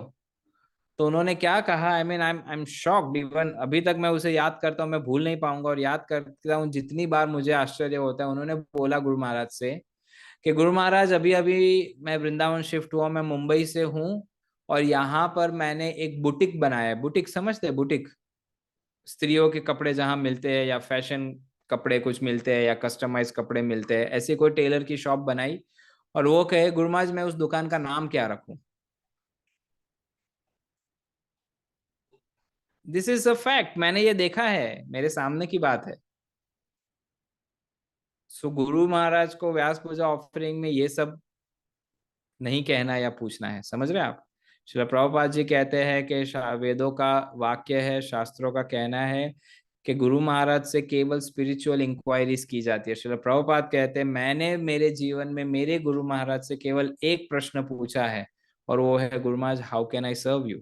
तो उन्होंने क्या कहा, आई mean I am shocked, even अभी तक मैं उसे याद करता हूँ, मैं भूल नहीं पाऊंगा, और याद करता हूँ जितनी बार मुझे आश्चर्य होता है। उन्होंने बोला गुरु महाराज से कि गुरु महाराज अभी अभी मैं वृंदावन शिफ्ट हुआ, मैं मुंबई से हूँ और यहाँ पर मैंने एक बुटीक बनाया है। बुटीक समझते हैं? बुटीक स्त्रियों के कपड़े जहां मिलते हैं या फैशन कपड़े कुछ मिलते हैं या कस्टमाइज कपड़े मिलते हैं, ऐसी कोई टेलर की शॉप बनाई। और वो कहे गुरु महाराज मैं उस दुकान का नाम क्या रखूं? दिस इज अ फैक्ट, मैंने ये देखा है, मेरे सामने की बात है। सो गुरु महाराज को व्यास पूजा ऑफरिंग में ये सब नहीं कहना या पूछना है। समझ रहे आप? श्रील प्रभुपाद जी कहते हैं कि वेदों का वाक्य है, शास्त्रों का कहना है कि गुरु महाराज से केवल स्पिरिचुअल इंक्वायरीज की जाती है। श्रील प्रभुपाद कहते हैं मैंने मेरे जीवन में मेरे गुरु महाराज से केवल एक प्रश्न पूछा है, और वो है guru Maharaj how can I serve you,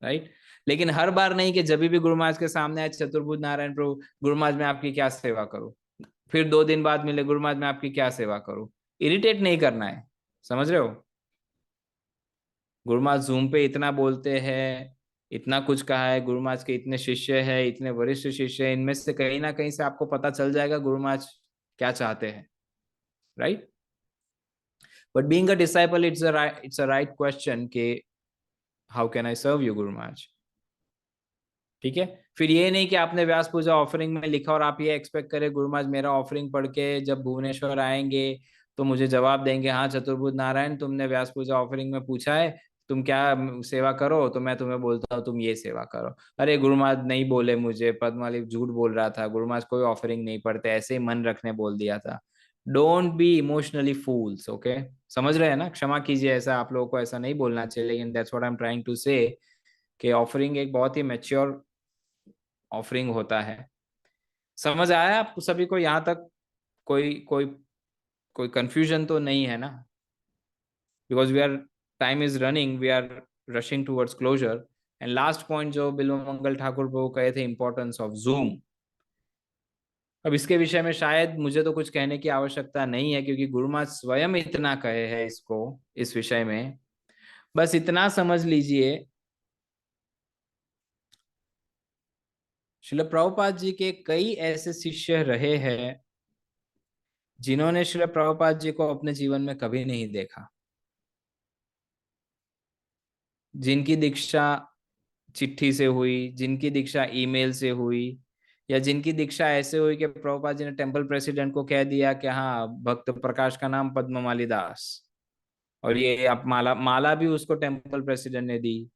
right. लेकिन हर बार नहीं कि जब भी गुरु महाराज के सामने आए चतुर्भुज नारायण प्रभु, गुरु महाराज मैं आपकी क्या सेवा करूं, फिर 2 दिन बाद मिले गुरु महाराज मैं आपकी क्या सेवा करूं। इरिटेट नहीं करना है, समझ रहे हो। गुरु महाराज जूम पे इतना बोलते हैं, इतना कुछ कहा है, गुरु महाराज के इतने शिष्य है, इतने वरिष्ठ शिष्य है, इनमें से कहीं ना कहीं से आपको पता चल जाएगा गुरु महाराज क्या चाहते हैं, right. But being a disciple it's a right question कि how can I serve you guru Maharaj, ठीक है। फिर ये नहीं कि आपने व्यास पूजा ऑफरिंग में लिखा और आप ये एक्सपेक्ट करें गुरु महाराज मेरा ऑफरिंग पढ़ के जब भुवनेश्वर आएंगे तो मुझे जवाब देंगे हाँ चतुर्भुज नारायण तुमने व्यास पूजा ऑफरिंग में पूछा है तुम क्या सेवा करो, तो मैं तुम्हें बोलता हूँ तुम ये सेवा करो। अरे गुरु महाराज नहीं बोले, मुझे पद्माली झूठ बोल रहा था, गुरु महाराज कोई ऑफरिंग नहीं पढ़ते, ऐसे ही मन रखने बोल दिया था। Don't be emotionally fools, okay. समझ रहे हैं ना, क्षमा कीजिए, ऐसा आप लोगों को ऐसा नहीं बोलना चाहिए, लेकिन that's what I am trying to say कि ऑफरिंग एक बहुत ही मैच्योर ऑफरिंग होता है। समझ आया आपको सभी को यहाँ तक? कोई कोई कोई कंफ्यूजन तो नहीं है ना? Because we are time is running, we are rushing towards closure. And last point जो बिल्वमंगल ठाकुर प्रभु कहे थे, इंपॉर्टेंस ऑफ जूम। अब इसके विषय में शायद मुझे तो कुछ कहने की आवश्यकता नहीं है, क्योंकि गुरु महाराज स्वयं इतना कहे हैं इसको, इस विषय में। बस इतना समझ लीजिए, श्रील प्रभुपाद जी के कई ऐसे शिष्य रहे हैं जिन्होंने श्रील प्रभुपाद जी को अपने जीवन में कभी नहीं देखा, जिनकी दीक्षा चिट्ठी से हुई, जिनकी दीक्षा ईमेल से हुई, या जिनकी दीक्षा ऐसे हुई कि प्रभुपाद जी ने टेम्पल प्रेसिडेंट को कह दिया कि हाँ भक्त प्रकाश का नाम पद्ममाली दास, और ये आप माला माला भी उसको टेम्पल प्रेसिडेंट ने दी।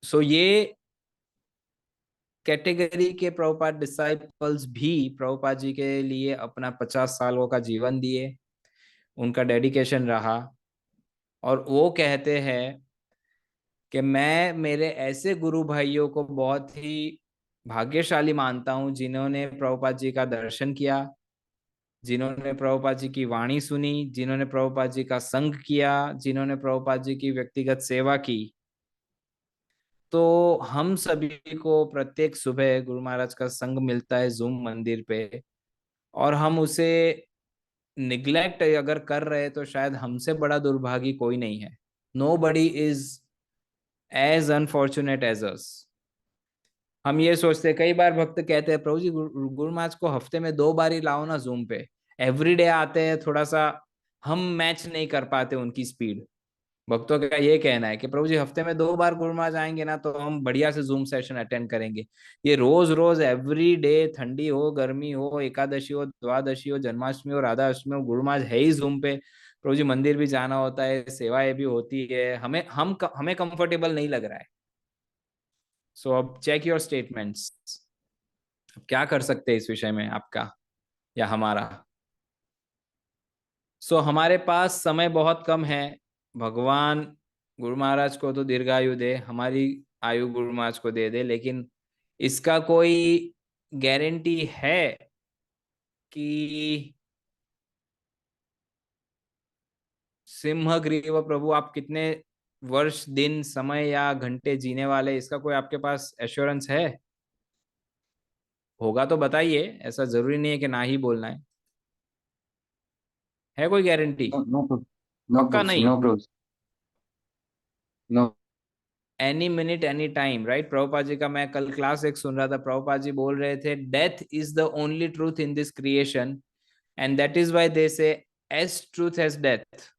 सो ये कैटेगरी के प्रभुपाद डिसाइपल्स भी प्रभुपाद जी के लिए अपना 50 सालों का जीवन दिए, उनका डेडिकेशन रहा। और वो कहते हैं कि मैं मेरे ऐसे गुरु भाइयों को बहुत ही भाग्यशाली मानता हूं जिन्होंने प्रभुपाद जी का दर्शन किया, जिन्होंने प्रभुपाद जी की वाणी सुनी, जिन्होंने प्रभुपाद जी का संग किया, जिन्होंने प्रभुपाद जी की व्यक्तिगत सेवा की। तो हम सभी को प्रत्येक सुबह गुरु महाराज का संग मिलता है जूम मंदिर पे, और हम उसे निग्लेक्ट अगर कर रहे तो शायद हमसे बड़ा दुर्भागी कोई नहीं है। Nobody is as unfortunate as us। हम ये सोचते हैं, कई बार भक्त कहते हैं प्रभु जी गुरु महाराज को हफ्ते में 2 बार ही लाओ ना जूम पे, एवरीडे आते हैं, थोड़ा सा हम मैच नहीं कर पाते उनकी स्पीड। भक्तों का ये कहना है कि प्रभु जी हफ्ते में 2 बार गुरु महाराज आएंगे ना तो हम बढ़िया से जूम सेशन अटेंड करेंगे। ये रोज रोज एवरी डे, ठंडी हो गर्मी हो, एकादशी हो द्वादशी हो, जन्माष्टमी हो राधा अष्टमी हो, गुरु महाराज है ही जूम पे। प्रभु जी मंदिर भी जाना होता है, सेवाएं भी होती है, हमें कंफर्टेबल नहीं लग रहा है। सो अब चेक योर स्टेटमेंट्स, क्या कर सकते हैं इस विषय में आपका या हमारा। सो हमारे पास समय बहुत कम है। भगवान गुरु महाराज को तो दीर्घायु दे, हमारी आयु गुरु महाराज को दे दे, लेकिन इसका कोई गारंटी है कि सिंहग्रीव प्रभु आप कितने वर्ष, दिन, समय या घंटे जीने वाले, इसका कोई आपके पास एश्योरेंस है? होगा तो बताइए, ऐसा जरूरी नहीं है कि ना ही बोलना है कोई गारंटी? No, no, no, पक्का bros, नहीं? no, bros, no. Any minute any time, right. Prabhupada ji का मैं कल क्लास एक सुन रहा था, प्रभुपाद जी बोल रहे थे death is the only truth in this creation and that is why they से एज ट्रूथ एज डेथ।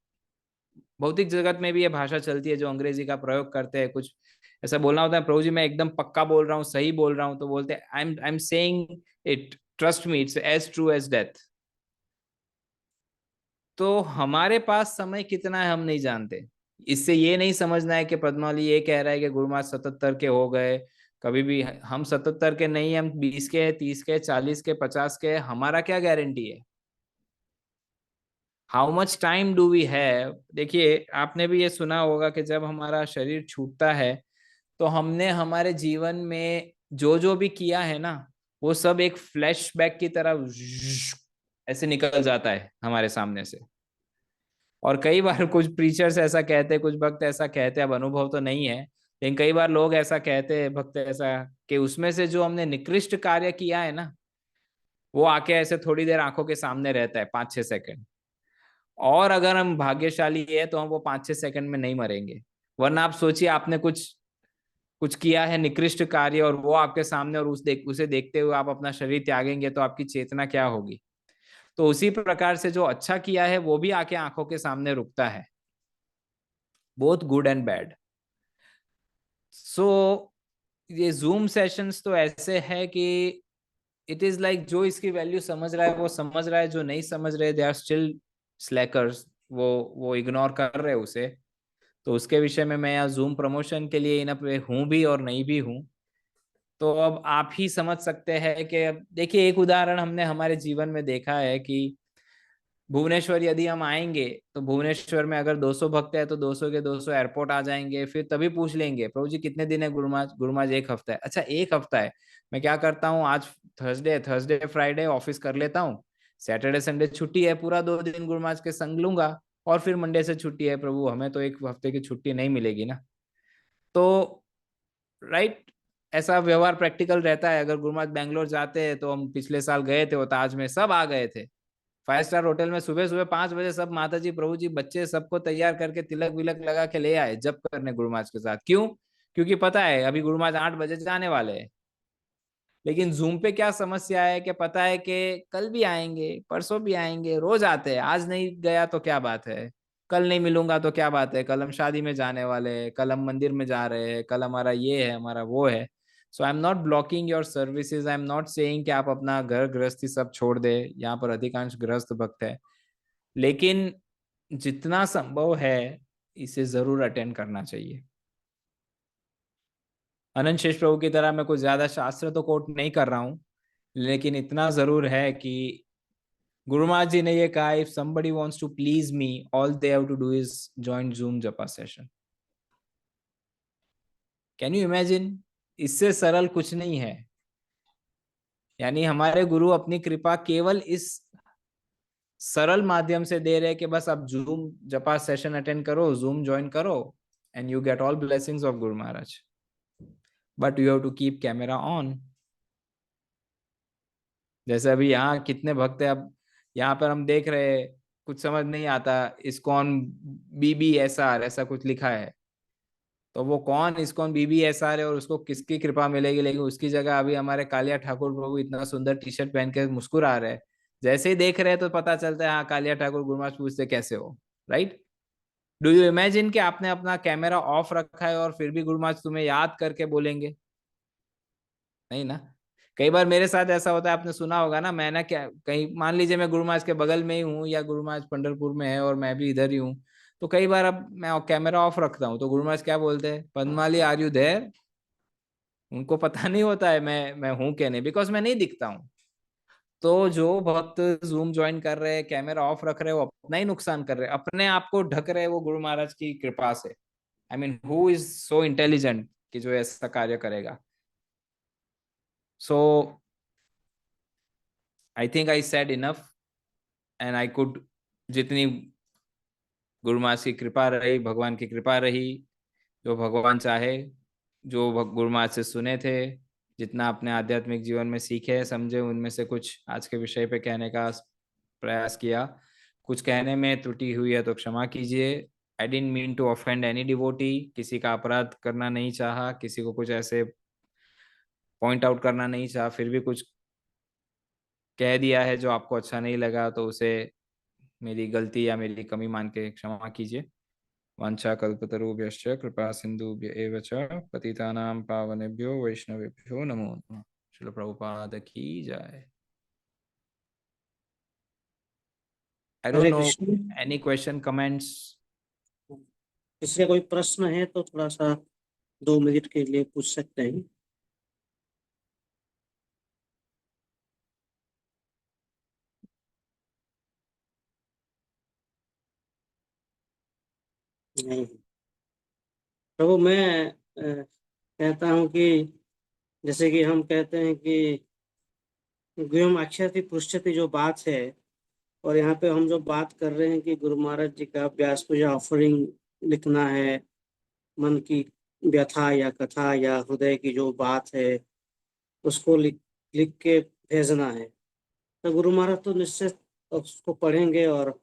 भौतिक जगत में भी ये भाषा चलती है जो अंग्रेजी का प्रयोग करते हैं, कुछ ऐसा बोलना होता है प्रभु जी मैं एकदम पक्का बोल रहा हूँ, सही बोल रहा हूँ, तो बोलते हैं I am saying it, trust me, it's as true as death. तो हमारे पास समय कितना है हम नहीं जानते। इससे ये नहीं समझना है कि पद्मावली ये कह रहा है कि गुरु महाराज 77 के हो गए, कभी भी हम 77 के नहीं, हम 20 के, 30 के, 40 के, 50 के, हमारा क्या गारंटी है? How much time do we have. देखिए, आपने भी ये सुना होगा कि जब हमारा शरीर छूटता है तो हमने हमारे जीवन में जो जो भी किया है ना, वो सब एक फ्लैशबैक की तरह ऐसे निकल जाता है हमारे सामने से। और कई बार कुछ प्रीचर्स ऐसा कहते हैं, कुछ भक्त ऐसा कहते हैं, अब अनुभव तो नहीं है, लेकिन कई बार लोग ऐसा कहते हैं, भक्त ऐसा, कि उसमें से जो हमने निकृष्ट कार्य किया है ना, वो आके ऐसे थोड़ी देर आंखों के सामने रहता है, 5-6 सेकंड। और अगर हम भाग्यशाली है तो हम वो 5-6 सेकंड में नहीं मरेंगे। वरना आप सोचिए, आपने कुछ कुछ किया है निकृष्ट कार्य, और वो आपके सामने, और उसे देखते हुए आप अपना शरीर त्यागेंगे, तो आपकी चेतना क्या होगी। तो उसी प्रकार से जो अच्छा किया है वो भी आके आंखों के सामने रुकता है, बोथ गुड एंड बैड। सो ये जूम सेशंस तो ऐसे है कि इट इज लाइक, जो इसकी वैल्यू समझ रहा है वो समझ रहा है, जो नहीं समझ रहे दे आर स्टिल स्लैकर्स, वो इग्नोर कर रहे हैं उसे। तो उसके विषय में मैं यहाँ जूम प्रमोशन के लिए इन पे हूँ भी और नहीं भी हूँ। तो अब आप ही समझ सकते हैं कि, अब देखिए, एक उदाहरण हमने हमारे जीवन में देखा है कि भुवनेश्वर यदि हम आएंगे, तो भुवनेश्वर में अगर 200 भक्त है तो 200 के 200 एयरपोर्ट आ जाएंगे। फिर तभी पूछ लेंगे, प्रभु जी कितने दिन है गुरुमाज? गुरुमाज 1 हफ्ता है। अच्छा, 1 हफ्ता है। मैं क्या करता हूँ, आज थर्सडे फ्राइडे ऑफिस कर लेता हूँ, सैटरडे संडे छुट्टी है, पूरा 2 दिन गुरुमाज के संग लूंगा, और फिर मंडे से छुट्टी है। प्रभु, हमें तो 1 हफ्ते की छुट्टी नहीं मिलेगी ना। तो राइट, ऐसा व्यवहार प्रैक्टिकल रहता है। अगर गुरुमाज बैंगलोर जाते हैं, तो हम पिछले साल गए थे, वो ताज में सब आ गए थे, 5 स्टार होटल में, सुबह सुबह 5 बजे सब माता जी, प्रभु जी, बच्चे सबको तैयार करके तिलक विलक लगा के ले आए जब करने गुरुमाज के साथ। क्यों? क्योंकि पता है अभी गुरुमाज 8 बजे जाने वाले हैं। लेकिन जूम पे क्या समस्या है कि पता है कि कल भी आएंगे, परसों भी आएंगे, रोज आते हैं। आज नहीं गया तो क्या बात है, कल नहीं मिलूंगा तो क्या बात है, कल हम शादी में जाने वाले हैं, कल हम मंदिर में जा रहे हैं, कल हमारा ये है, हमारा वो है। So I am not blocking your services, I am not saying कि आप अपना घर गृहस्थी सब छोड़ दे। यहाँ पर अधिकांश गृहस्थ भक्त है, लेकिन जितना संभव है इसे जरूर अटेंड करना चाहिए। अनंत शेष प्रभु की तरह मैं कुछ ज्यादा शास्त्र तो कोट नहीं कर रहा हूं, लेकिन इतना जरूर है कि गुरु महाराज जी ने ये कहा, if somebody wants to please me, all they have to do is join Zoom जपा सेशन। Can you imagine? इससे सरल कुछ नहीं है। यानी हमारे गुरु अपनी कृपा केवल इस सरल माध्यम से दे रहे हैं कि बस आप जूम जपा सेशन अटेंड करो, जूम ज्वाइन करो, and you get all blessings of Guru Maharaj. But you have to keep camera on. जैसे अभी यहाँ कितने भक्त है, अब यहाँ पर हम देख रहे हैं, कुछ समझ नहीं आता, इस्कॉन BBSR ऐसा कुछ लिखा है। तो वो कौन इस्कॉन BBSR है और उसको किसकी कृपा मिलेगी? लेकिन उसकी जगह अभी हमारे कालिया ठाकुर प्रभु इतना सुंदर टी शर्ट पहन के मुस्कुरा रहे हैं। जैसे ही देख रहे हैं तो पता चलता है, हाँ, कालिया ठाकुर गुरुमाज पूछते कैसे हो, राइट? डू यू इमेजिन कि आपने अपना कैमरा ऑफ रखा है और फिर भी गुरुमाज तुम्हें याद करके बोलेंगे? नहीं ना। कई बार मेरे साथ ऐसा होता है, आपने सुना होगा ना, मैं ना क्या, कहीं मान लीजिए मैं गुरुमाज के बगल में ही हूँ, या गुरुमाज पंढरपुर में है और मैं भी इधर ही हूँ, तो कई बार अब मैं कैमरा ऑफ रखता हूँ तो गुरुमाज क्या बोलते हैं, पद्माली आर यू देयर? उनको पता नहीं होता है मैं हूँ क्या नहीं, बिकॉज मैं नहीं दिखता हूँ। तो जो भक्त जूम ज्वाइन कर रहे हैं, कैमरा ऑफ रख रहे हैं, वो अपना ही नुकसान कर रहे हैं, अपने आप को ढक रहे हैं वो गुरु महाराज की कृपा से। I mean, who is so intelligent कि जो ऐसा कार्य करेगा? So I think I said enough, and I could, जितनी गुरु महाराज की कृपा रही, भगवान की कृपा रही, जो भगवान चाहे, जो गुरु महाराज से सुने थे, जितना अपने आध्यात्मिक जीवन में सीखे समझे, उनमें से कुछ आज के विषय पे कहने का प्रयास किया। कुछ कहने में त्रुटि हुई है तो क्षमा कीजिए। I didn't mean to offend any devotee, किसी का अपराध करना नहीं चाहा, किसी को कुछ ऐसे पॉइंट आउट करना नहीं चाहा, फिर भी कुछ कह दिया है जो आपको अच्छा नहीं लगा, तो उसे मेरी गलती या मेरी कमी मान के क्षमा कीजिए। वांछा कल्पतरुभ्यश्च कृपा सिंधुभ्य एव च पतितानां पावनेभ्यो वैष्णवेभ्यो नमो नमः। श्रील प्रभुपाद की जय। I don't Hare know, Krishna. Any question comments? किसी का कोई प्रश्न है तो थोड़ा सा 2 मिनट के लिए पूछ सकते हैं। नहीं। प्रभु मैं कहता हूँ कि जैसे कि हम कहते हैं कि गुरुम अक्षति पृष्ठति जो बात है, और यहाँ पे हम जो बात कर रहे हैं कि गुरु महाराज जी का व्यास पूजा ऑफरिंग लिखना है, मन की व्यथा या कथा या हृदय की जो बात है उसको लिख लिख के भेजना है, तो गुरु महाराज तो निश्चित उसको पढ़ेंगे और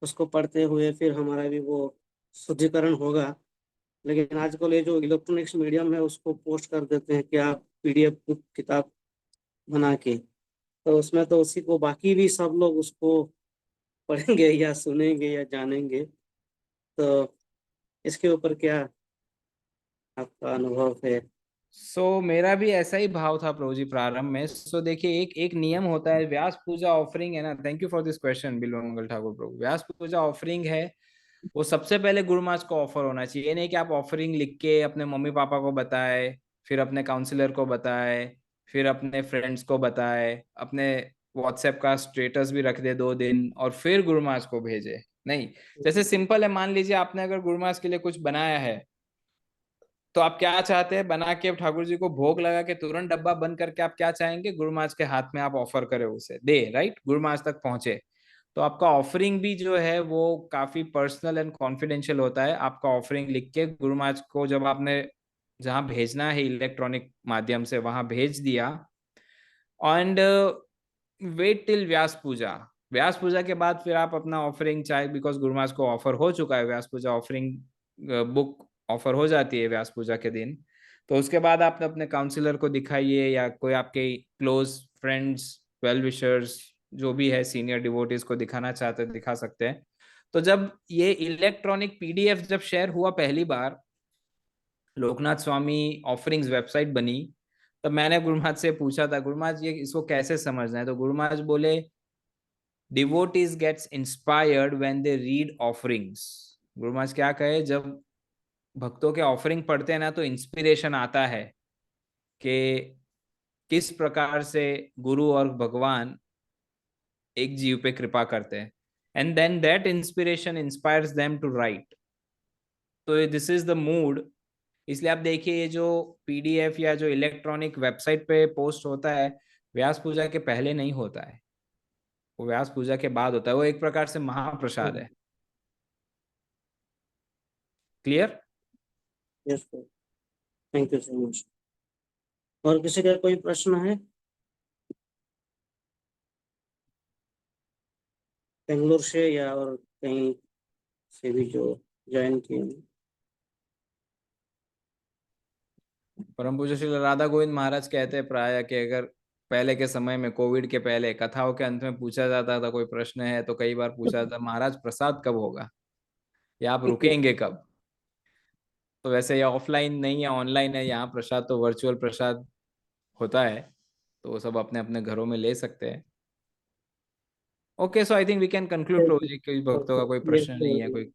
उसको पढ़ते हुए फिर हमारा भी वो शुद्धिकरण होगा। लेकिन आजकल ये जो इलेक्ट्रॉनिक्स मीडियम है उसको पोस्ट कर देते हैं कि आप PDF बुक किताब बना के, तो उसमें तो उसी को बाकी भी सब लोग उसको पढ़ेंगे या सुनेंगे या जानेंगे। तो इसके ऊपर क्या आपका अनुभव है? मेरा भी ऐसा ही भाव था प्रभु जी प्रारंभ में। देखिए, एक एक नियम होता है, व्यास पूजा ऑफरिंग है ना। Thank you for this question Bilvamangal Thakur Prabhu. Vyasa Puja offering है, वो सबसे पहले गुरु महाराज को ऑफर होना चाहिए। ये नहीं कि आप ऑफरिंग लिख के अपने मम्मी पापा को बताए, फिर अपने काउंसलर को बताए, फिर अपने फ्रेंड्स को बताए, अपने व्हाट्सएप का स्टेटस भी रख दे 2 दिन और फिर गुरु महाराज को भेजे। नहीं, जैसे सिंपल है, मान लीजिए आपने अगर गुरु महाराज के लिए कुछ बनाया है, तो आप क्या चाहते हैं? बना के ठाकुर जी को भोग लगा के तुरंत डब्बा बंद करके आप क्या चाहेंगे? गुरु महाराज के हाथ में आप ऑफर करें, उसे दे, राइट, गुरु महाराज तक पहुंचे। तो आपका ऑफरिंग भी जो है वो काफी पर्सनल एंड कॉन्फिडेंशियल होता है। आपका ऑफरिंग लिख के गुरु महाराज को जब आपने जहां भेजना है इलेक्ट्रॉनिक माध्यम से वहां भेज दिया, एंड वेट टिल व्यास पूजा। व्यास पूजा के बाद फिर आप अपना ऑफरिंग चाहे, बिकॉज गुरु महाराज को ऑफर हो चुका है, व्यास पूजा ऑफरिंग बुक ऑफर हो जाती है व्यास पूजा के दिन, तो उसके बाद आप अपने काउंसलर को दिखाइए या कोई आपके क्लोज फ्रेंड्स, वेल विशर्स जो भी है, सीनियर डिवोटीज को दिखाना चाहते हैं दिखा सकते हैं। तो जब ये इलेक्ट्रॉनिक PDF जब शेयर हुआ पहली बार, लोकनाथ स्वामी ऑफरिंग्स वेबसाइट बनी, तो मैंने गुरु महाराज से पूछा था, गुरु महाराज ये इसको कैसे समझना है? तो गुरु महाराज बोले, devotees gets inspired when they read offerings. गुरु महाराज क्या कहे, जब भक्तों के ऑफरिंग पढ़ते हैं ना, तो इंस्पिरेशन आता है कि किस प्रकार से गुरु और भगवान एक जीव पे कृपा करते हैं, and then that inspiration inspires them to write. So this is the mood. इसलिए आप देखिए, ये जो PDF या जो इलेक्ट्रॉनिक वेबसाइट पे पोस्ट होता है, व्यास पूजा के पहले नहीं होता है, वो व्यास पूजा के बाद होता है। वो एक प्रकार से महाप्रसाद है। Clear? Yes, thank you so much. और किसी का कोई प्रश्न है? बेंगलोर से या और कहीं से भी जो ज्वाइन किए? परम पूज्य श्री राधा गोविंद महाराज कहते हैं प्राय कि अगर पहले के समय में, कोविड के पहले, कथाओं के अंत में पूछा जाता था कोई प्रश्न है, तो कई बार पूछा जाता, महाराज प्रसाद कब होगा या आप रुकेंगे कब? तो वैसे ये ऑफलाइन नहीं है, ऑनलाइन है। यहाँ प्रसाद तो वर्चुअल प्रसाद होता है, तो वो सब अपने अपने घरों में ले सकते हैं। Okay, so I think we can conclude Prabhu ji. कोई भक्तों का कोई प्रश्न नहीं है, कोई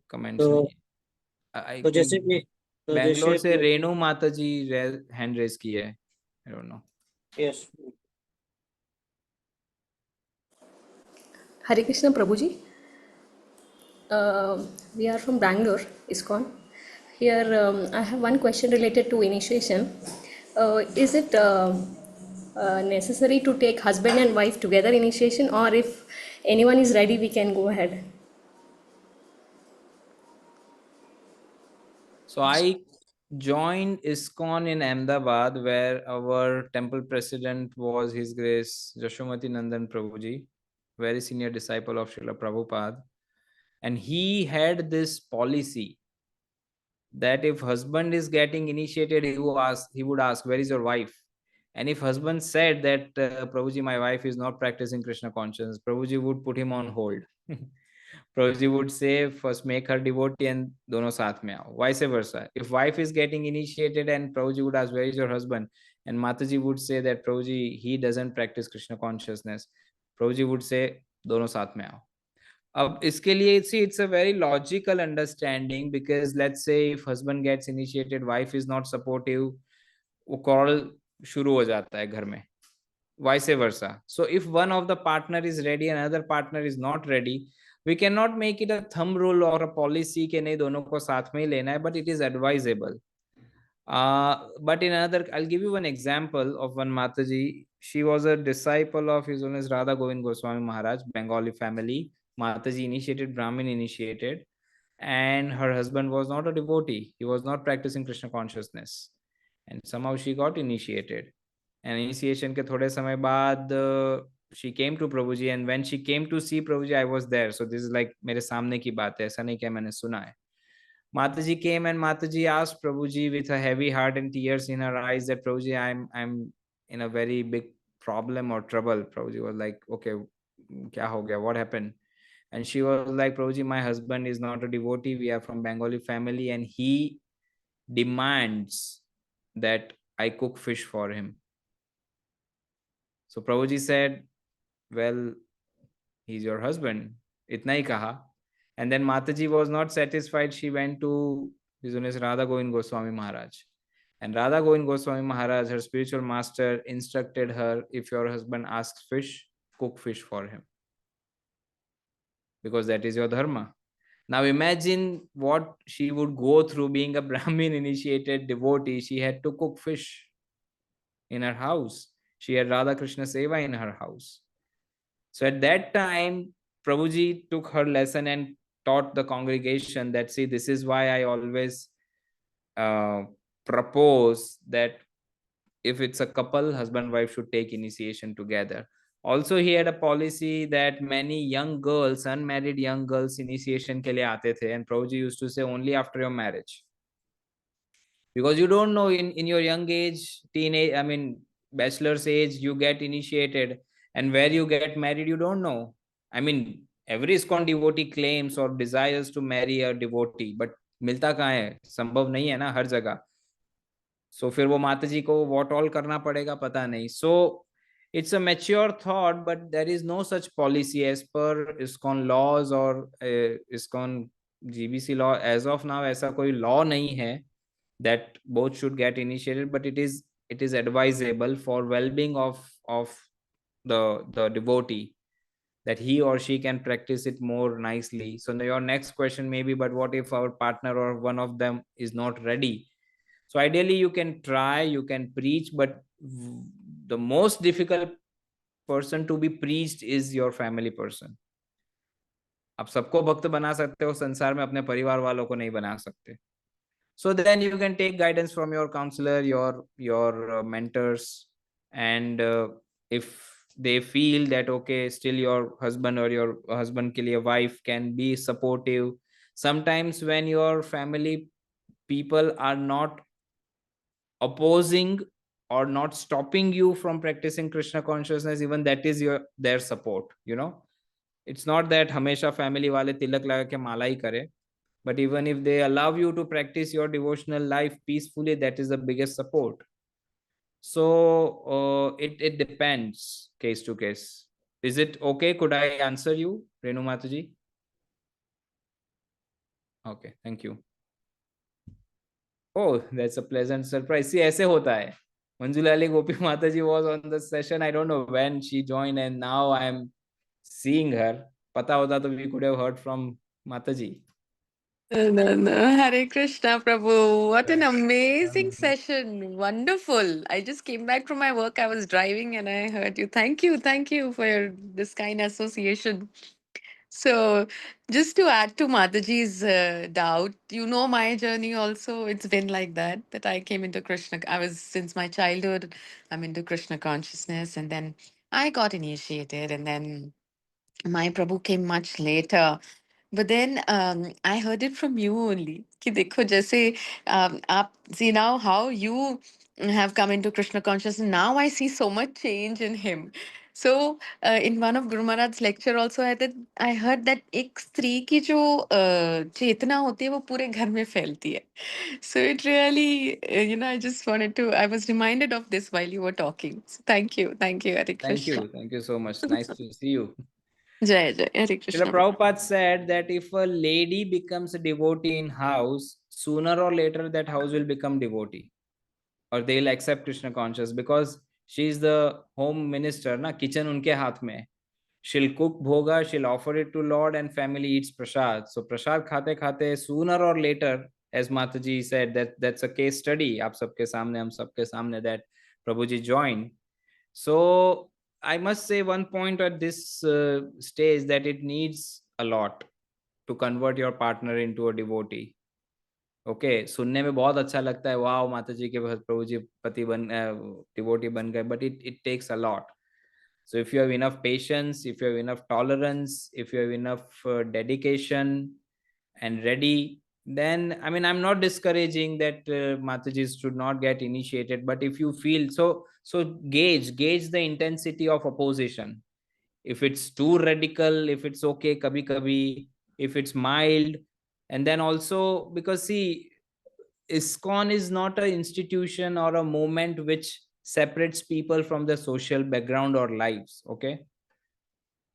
कमेंट्स नहीं तो है। आई तो थिंक जैसे कि तो बैंगलोर जैसे से रेणु माता जी हैंड रेज की है। I don't know. Yes, Hare Krishna Prabhuji. We are from Bangalore, ISKCON. Here I have one question related to initiation. Is it necessary to take husband and wife together initiation, or if anyone is ready, we can go ahead? So I joined ISKCON in Ahmedabad, where our temple president was His Grace Yashomati Nandan Prabhuji, very senior disciple of Srila Prabhupada. And he had this policy that if husband is getting initiated, he would ask, where is your wife? And if husband said that, Prabhuji, my wife is not practicing Krishna consciousness, Prabhuji would put him on hold. Prabhuji would say, first make her devotee and dono saath mein aao. Vice versa. If wife is getting initiated and Prabhuji would ask, where is your husband? And Mataji would say that, Prabhuji, he doesn't practice Krishna consciousness. Prabhuji would say, dono saath mein aao. अब इसके लिए it's a very logical understanding, because let's say if husband gets initiated, wife is not supportive, वो quarrel शुरू हो जाता है घर में, vice versa. So if one of the partner is ready and another partner is not ready, We cannot make it a thumb rule or a policy कि नहीं दोनों को साथ में ही लेना है, but it is advisable. But in another, I'll give you one example of one Mataji. She was a disciple of His Holiness Radha Govind Goswami Maharaj, Bengali family. Mataji initiated, Brahmin initiated, and her husband was not a devotee. He was not practicing Krishna consciousness, and somehow she got initiated. And initiation के थोड़े समय बाद she came to Prabhuji, and when she came to see Prabhuji, I was there. So this is like मेरे सामने की बात है, ऐसा नहीं कि मैंने सुना है. Mataji came and Mataji asked Prabhuji with a heavy heart and tears in her eyes that Prabhuji, I'm in a very big problem or trouble. Prabhuji was like, okay, kya ho gaya? What happened? And she was like, Prabhuji, my husband is not a devotee. We are from Bengali family, and he demands that I cook fish for him. So Prabhuji said, well, he's your husband. Itna hi kaha. And then Mataji was not satisfied. She went to His Holiness Radha Govind Goswami Maharaj. And Radha Govind Goswami Maharaj, her spiritual master, instructed her, if your husband asks fish, cook fish for him. Because that is your dharma. Now imagine what she would go through being a Brahmin initiated devotee. She had to cook fish in her house. She had Radha Krishna Seva in her house. So at that time, Prabhuji took her lesson and taught the congregation that, see, this is why I always propose that if it's a couple, husband and wife should take initiation together. Also, he had a policy that many young girls, unmarried young girls, initiation ke liye aate the, and Prabhuji used to say only after your marriage. Because you don't know, in your young age, teenage, I mean, bachelor's age, you get initiated, and where you get married, you don't know. I mean, every ISKCON devotee claims or desires to marry a devotee, but मिलता कहाँ है? संभव नहीं है ना हर जगह. So फिर वो माताजी को what all करना पड़ेगा पता नहीं. So it's a mature thought, but there is no such policy as per ISKCON laws or ISKCON GBC law. As of now, ऐसा कोई law नहीं है that both should get initiated, but it is advisable for well-being of the devotee, that he or she can practice it more nicely. So your next question may be, but what if our partner or one of them is not ready? So ideally you can try, you can preach, but the most difficult person to be preached is your family person. आप सबको भक्त बना सकते हो संसार में, अपने परिवार वालों को नहीं बना सकते. So then you can take guidance from your counselor, your mentors, and if they feel that okay, still your husband or your husband ke liye wife can be supportive. Sometimes when your family people are not opposing or not stopping you from practicing Krishna consciousness, even that is their support. You know, it's not that hamesha family wale tilak laga ke mala hi kare. But even if they allow you to practice your devotional life peacefully, that is the biggest support. So it depends case to case. Is it okay? Could I answer you, Renu Mataji? Okay, thank you. Oh, that's a pleasant surprise. See, ऐसे होता है. Manjulali Gopi Mataji was on the session. I don't know when she joined, and now I am seeing her. Pata hota to we could have heard from Mataji. No. Hare Krishna, Prabhu. What an amazing session. Wonderful. I just came back from my work. I was driving and I heard you. Thank you for this kind association. So, just to add to Mataji's doubt, you know my journey also. It's been like that I came into Krishna. Since my childhood, I'm into Krishna consciousness, and then I got initiated, and then my Prabhu came much later. But then I heard it from you only. कि देखो जैसे आप see now how you have come into Krishna consciousness. Now I see so much change in him. So in one of Guru Maharaj's lecture also I heard that एक स्त्री की जो चेतना होती है वो पूरे घर में फैलती है. So it really, I just wanted to, I was reminded of this while you were talking. So thank you, Hare Krishna. Thank you so much. Nice to see you. Jai Hare Krishna. Srila Prabhupada said that if a lady becomes a devotee in house, sooner or later that house will become devotee, or they will accept Krishna conscious, because she is the home minister, na kitchen unke haath mein. she'll cook bhoga, she'll offer it to Lord, and family eats prasad. So prasad khate khate, sooner or later, as Mataji said, that's a case study. आप सबके सामने, हम सबके सामने, that Prabhuji joined. So I must say one point at this stage, that it needs a lot to convert your partner into a devotee. Okay सुनने में बहुत अच्छा लगता है, वाह माता जी के प्रभु जी पति बन डिवोटी बन गए, but it takes a lot. So if you have enough patience, if you have enough tolerance, if you have enough dedication and ready, then I mean, I'm not discouraging that Matajis should not get initiated, but if you feel so gauge the intensity of opposition. If it's too radical, if it's okay kabhi kabhi, if it's mild. And then also, because see, ISKCON is not an institution or a movement which separates people from their social background or lives. Okay,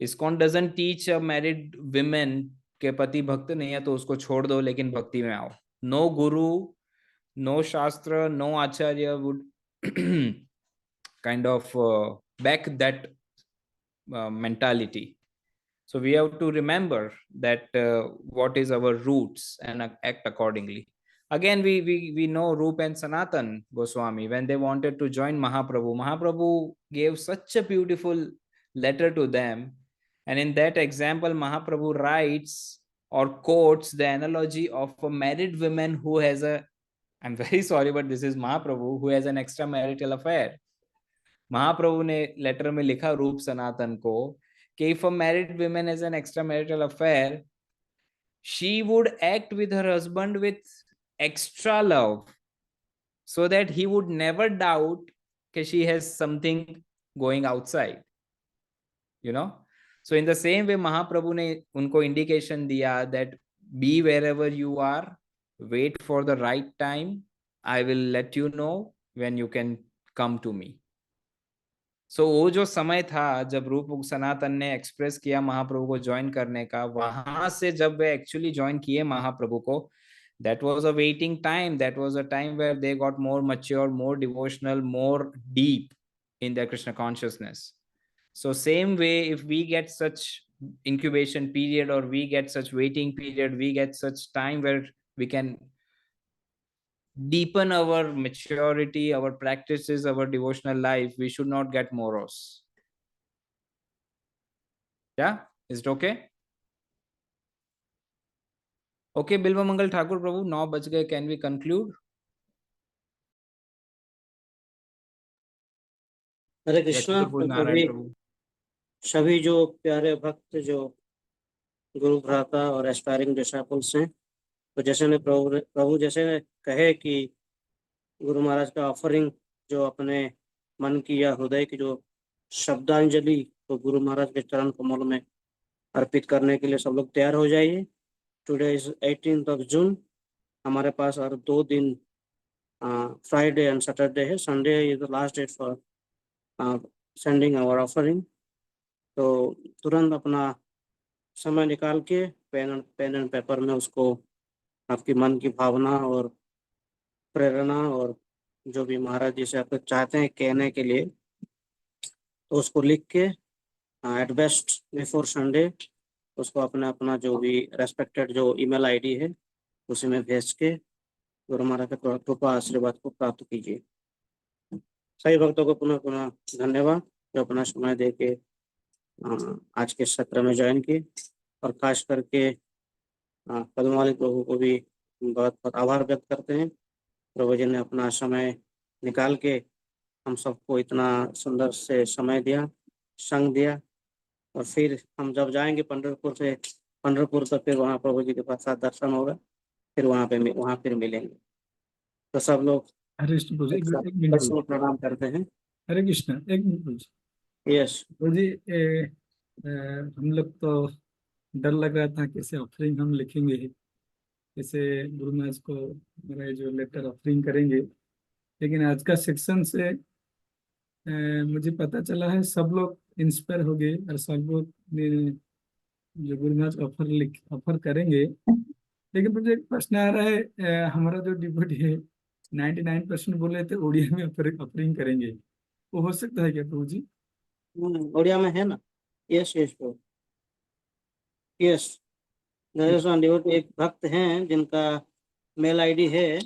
ISKCON doesn't teach a married women के पति भक्त नहीं है तो उसको छोड़ दो लेकिन भक्ति में आओ. No guru, no shastra, no acharya would kind of back that mentality. So we have to remember that what is our roots and act accordingly. Again, we know Rup and Sanatan Goswami, when they wanted to join Mahaprabhu gave such a beautiful letter to them. And in that example, Mahaprabhu writes or quotes the analogy of a married woman who has I'm very sorry, but this is Mahaprabhu, who has an extramarital affair. Mahaprabhu ने letter में लिखा रूप सनातन को कि if a married woman has an extramarital affair, she would act with her husband with extra love, so that he would never doubt that she has something going outside. You know, so in the same way, Mahaprabhu ने उनको indication दिया that be wherever you are, wait for the right time, I will let you know when you can come to me. So वो जो समय था जब रूप सनातन ने एक्सप्रेस किया महाप्रभु को ज्वाइन करने का, वहां से जब वे एक्चुअली ज्वाइन किए महाप्रभु को, that was a waiting time, that was a time where they got more mature, more devotional, more deep in their Krishna consciousness. So same way, if we get such incubation period, or we get such waiting period, we get such time where we can deepen our maturity, our practices, our devotional life, we should not get morose. Yeah, is it okay? Okay, Bilva Mangal Thakur Prabhu, 9 बज गए, can we conclude? हरे कृष्णा. सभी जो प्यारे भक्त जो गुरु भ्राता और aspiring disciples हैं, तो जैसे ने प्रभु जैसे ने कहे कि गुरु महाराज का ऑफरिंग जो अपने मन की या हृदय की जो शब्दांजलि तो गुरु महाराज के चरण कमल में अर्पित करने के लिए सब लोग तैयार हो जाइए. Today is 18th June. हमारे पास और 2 दिन फ्राइडे एंड सैटरडे है. Sunday is the last date for sending our offering. तो तुरंत अपना समय निकाल के पेन एंड पेपर में उसको आपकी मन की भावना और प्रेरणा और जो भी महाराज जी से आप चाहते हैं कहने के लिए, तो उसको लिख के एट बेस्ट बिफोर संडे उसको अपना जो भी रेस्पेक्टेड जो ईमेल आईडी है उसी में भेज के गुरु महाराज के कृपा आशीर्वाद को प्राप्त कीजिए. सभी भक्तों को पुनः पुनः धन्यवाद जो अपना समय दे के आज के सत्र में ज्वाइन किए, और खास करके पद्मावली प्रभु को भी बहुत बहुत आभार व्यक्त करते हैं. प्रभु जी ने अपना समय निकाल के हम सबको इतना सुंदर से समय दिया, संग दिया, और फिर हम जब जाएंगे पंढरपुर तो फिर वहाँ प्रभु जी के पास साथ दर्शन होगा, फिर वहाँ फिर मिलेंगे. तो सब लोग हरे कृष्ण एक मिनट प्रणाम करते हैं. हरे कृष्ण. एक मिनट. यस जी. हम लोग तो डर लग रहा था कैसे ऑफरिंग हम लिखेंगे, कैसे गुरु महाराज को मेरा जो लेटर ऑफरिंग करेंगे, लेकिन आज का सेक्शन से मुझे पता चला है सब लोग इंस्पायर हो गए और सब लोग जो गुरु महाराज ऑफर करेंगे. लेकिन मुझे एक प्रश्न आ रहा है, हमारा जो डिवोटी है 99% बोले थे उड़िया में ऑफरिंग करेंगे, वो हो सकता है क्या प्रभु जी? उड़िया में है ना. Yes yes bro, yes. Rajasthan devotee एक भक्त हैं जिनका मेल आईडी है,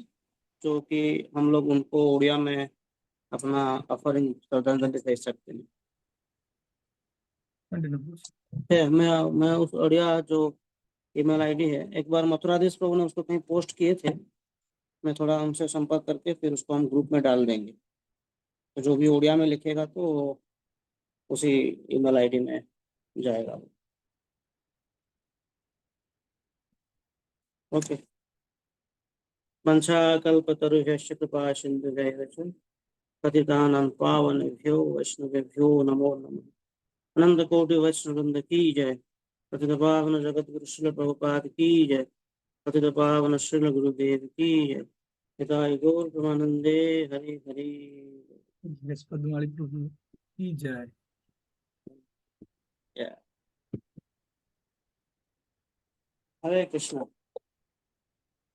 जो कि हम लोग उनको उड़िया में अपना ऑफरिंग श्रद्धांजलि भेज सकते हैं। कंटिन्यू प्रभु। है मैं उस उड़िया जो ईमेल आईडी है, एक बार मथुराधीश प्रभु ने उसको कहीं पोस्ट किए थे, मैं थोड़ा उनसे संपर्क करके फिर उसको हम ग्रुप में डाल देंगे। तो जो भी उड़िया में लिखेगा तो उसी ईमेल आईडी में जाएगा। ओके। वंशाकल्पतरुभ्यश्च कृपा सिन्धुभ्यैव च पतितानां पावनेभ्यो वैष्णवेभ्यो नमो नमः। अनंत कोटि वैष्णववृंद की जय। पतित पावन जगत गुरु श्रील प्रभुपाद की जय। पतित पावन श्रील गुरुदेव की जय। हिताय गौर प्रेमानंदे हरि हरि। बृहस्पतिवारी प्रभु की जय। हरे कृष्ण।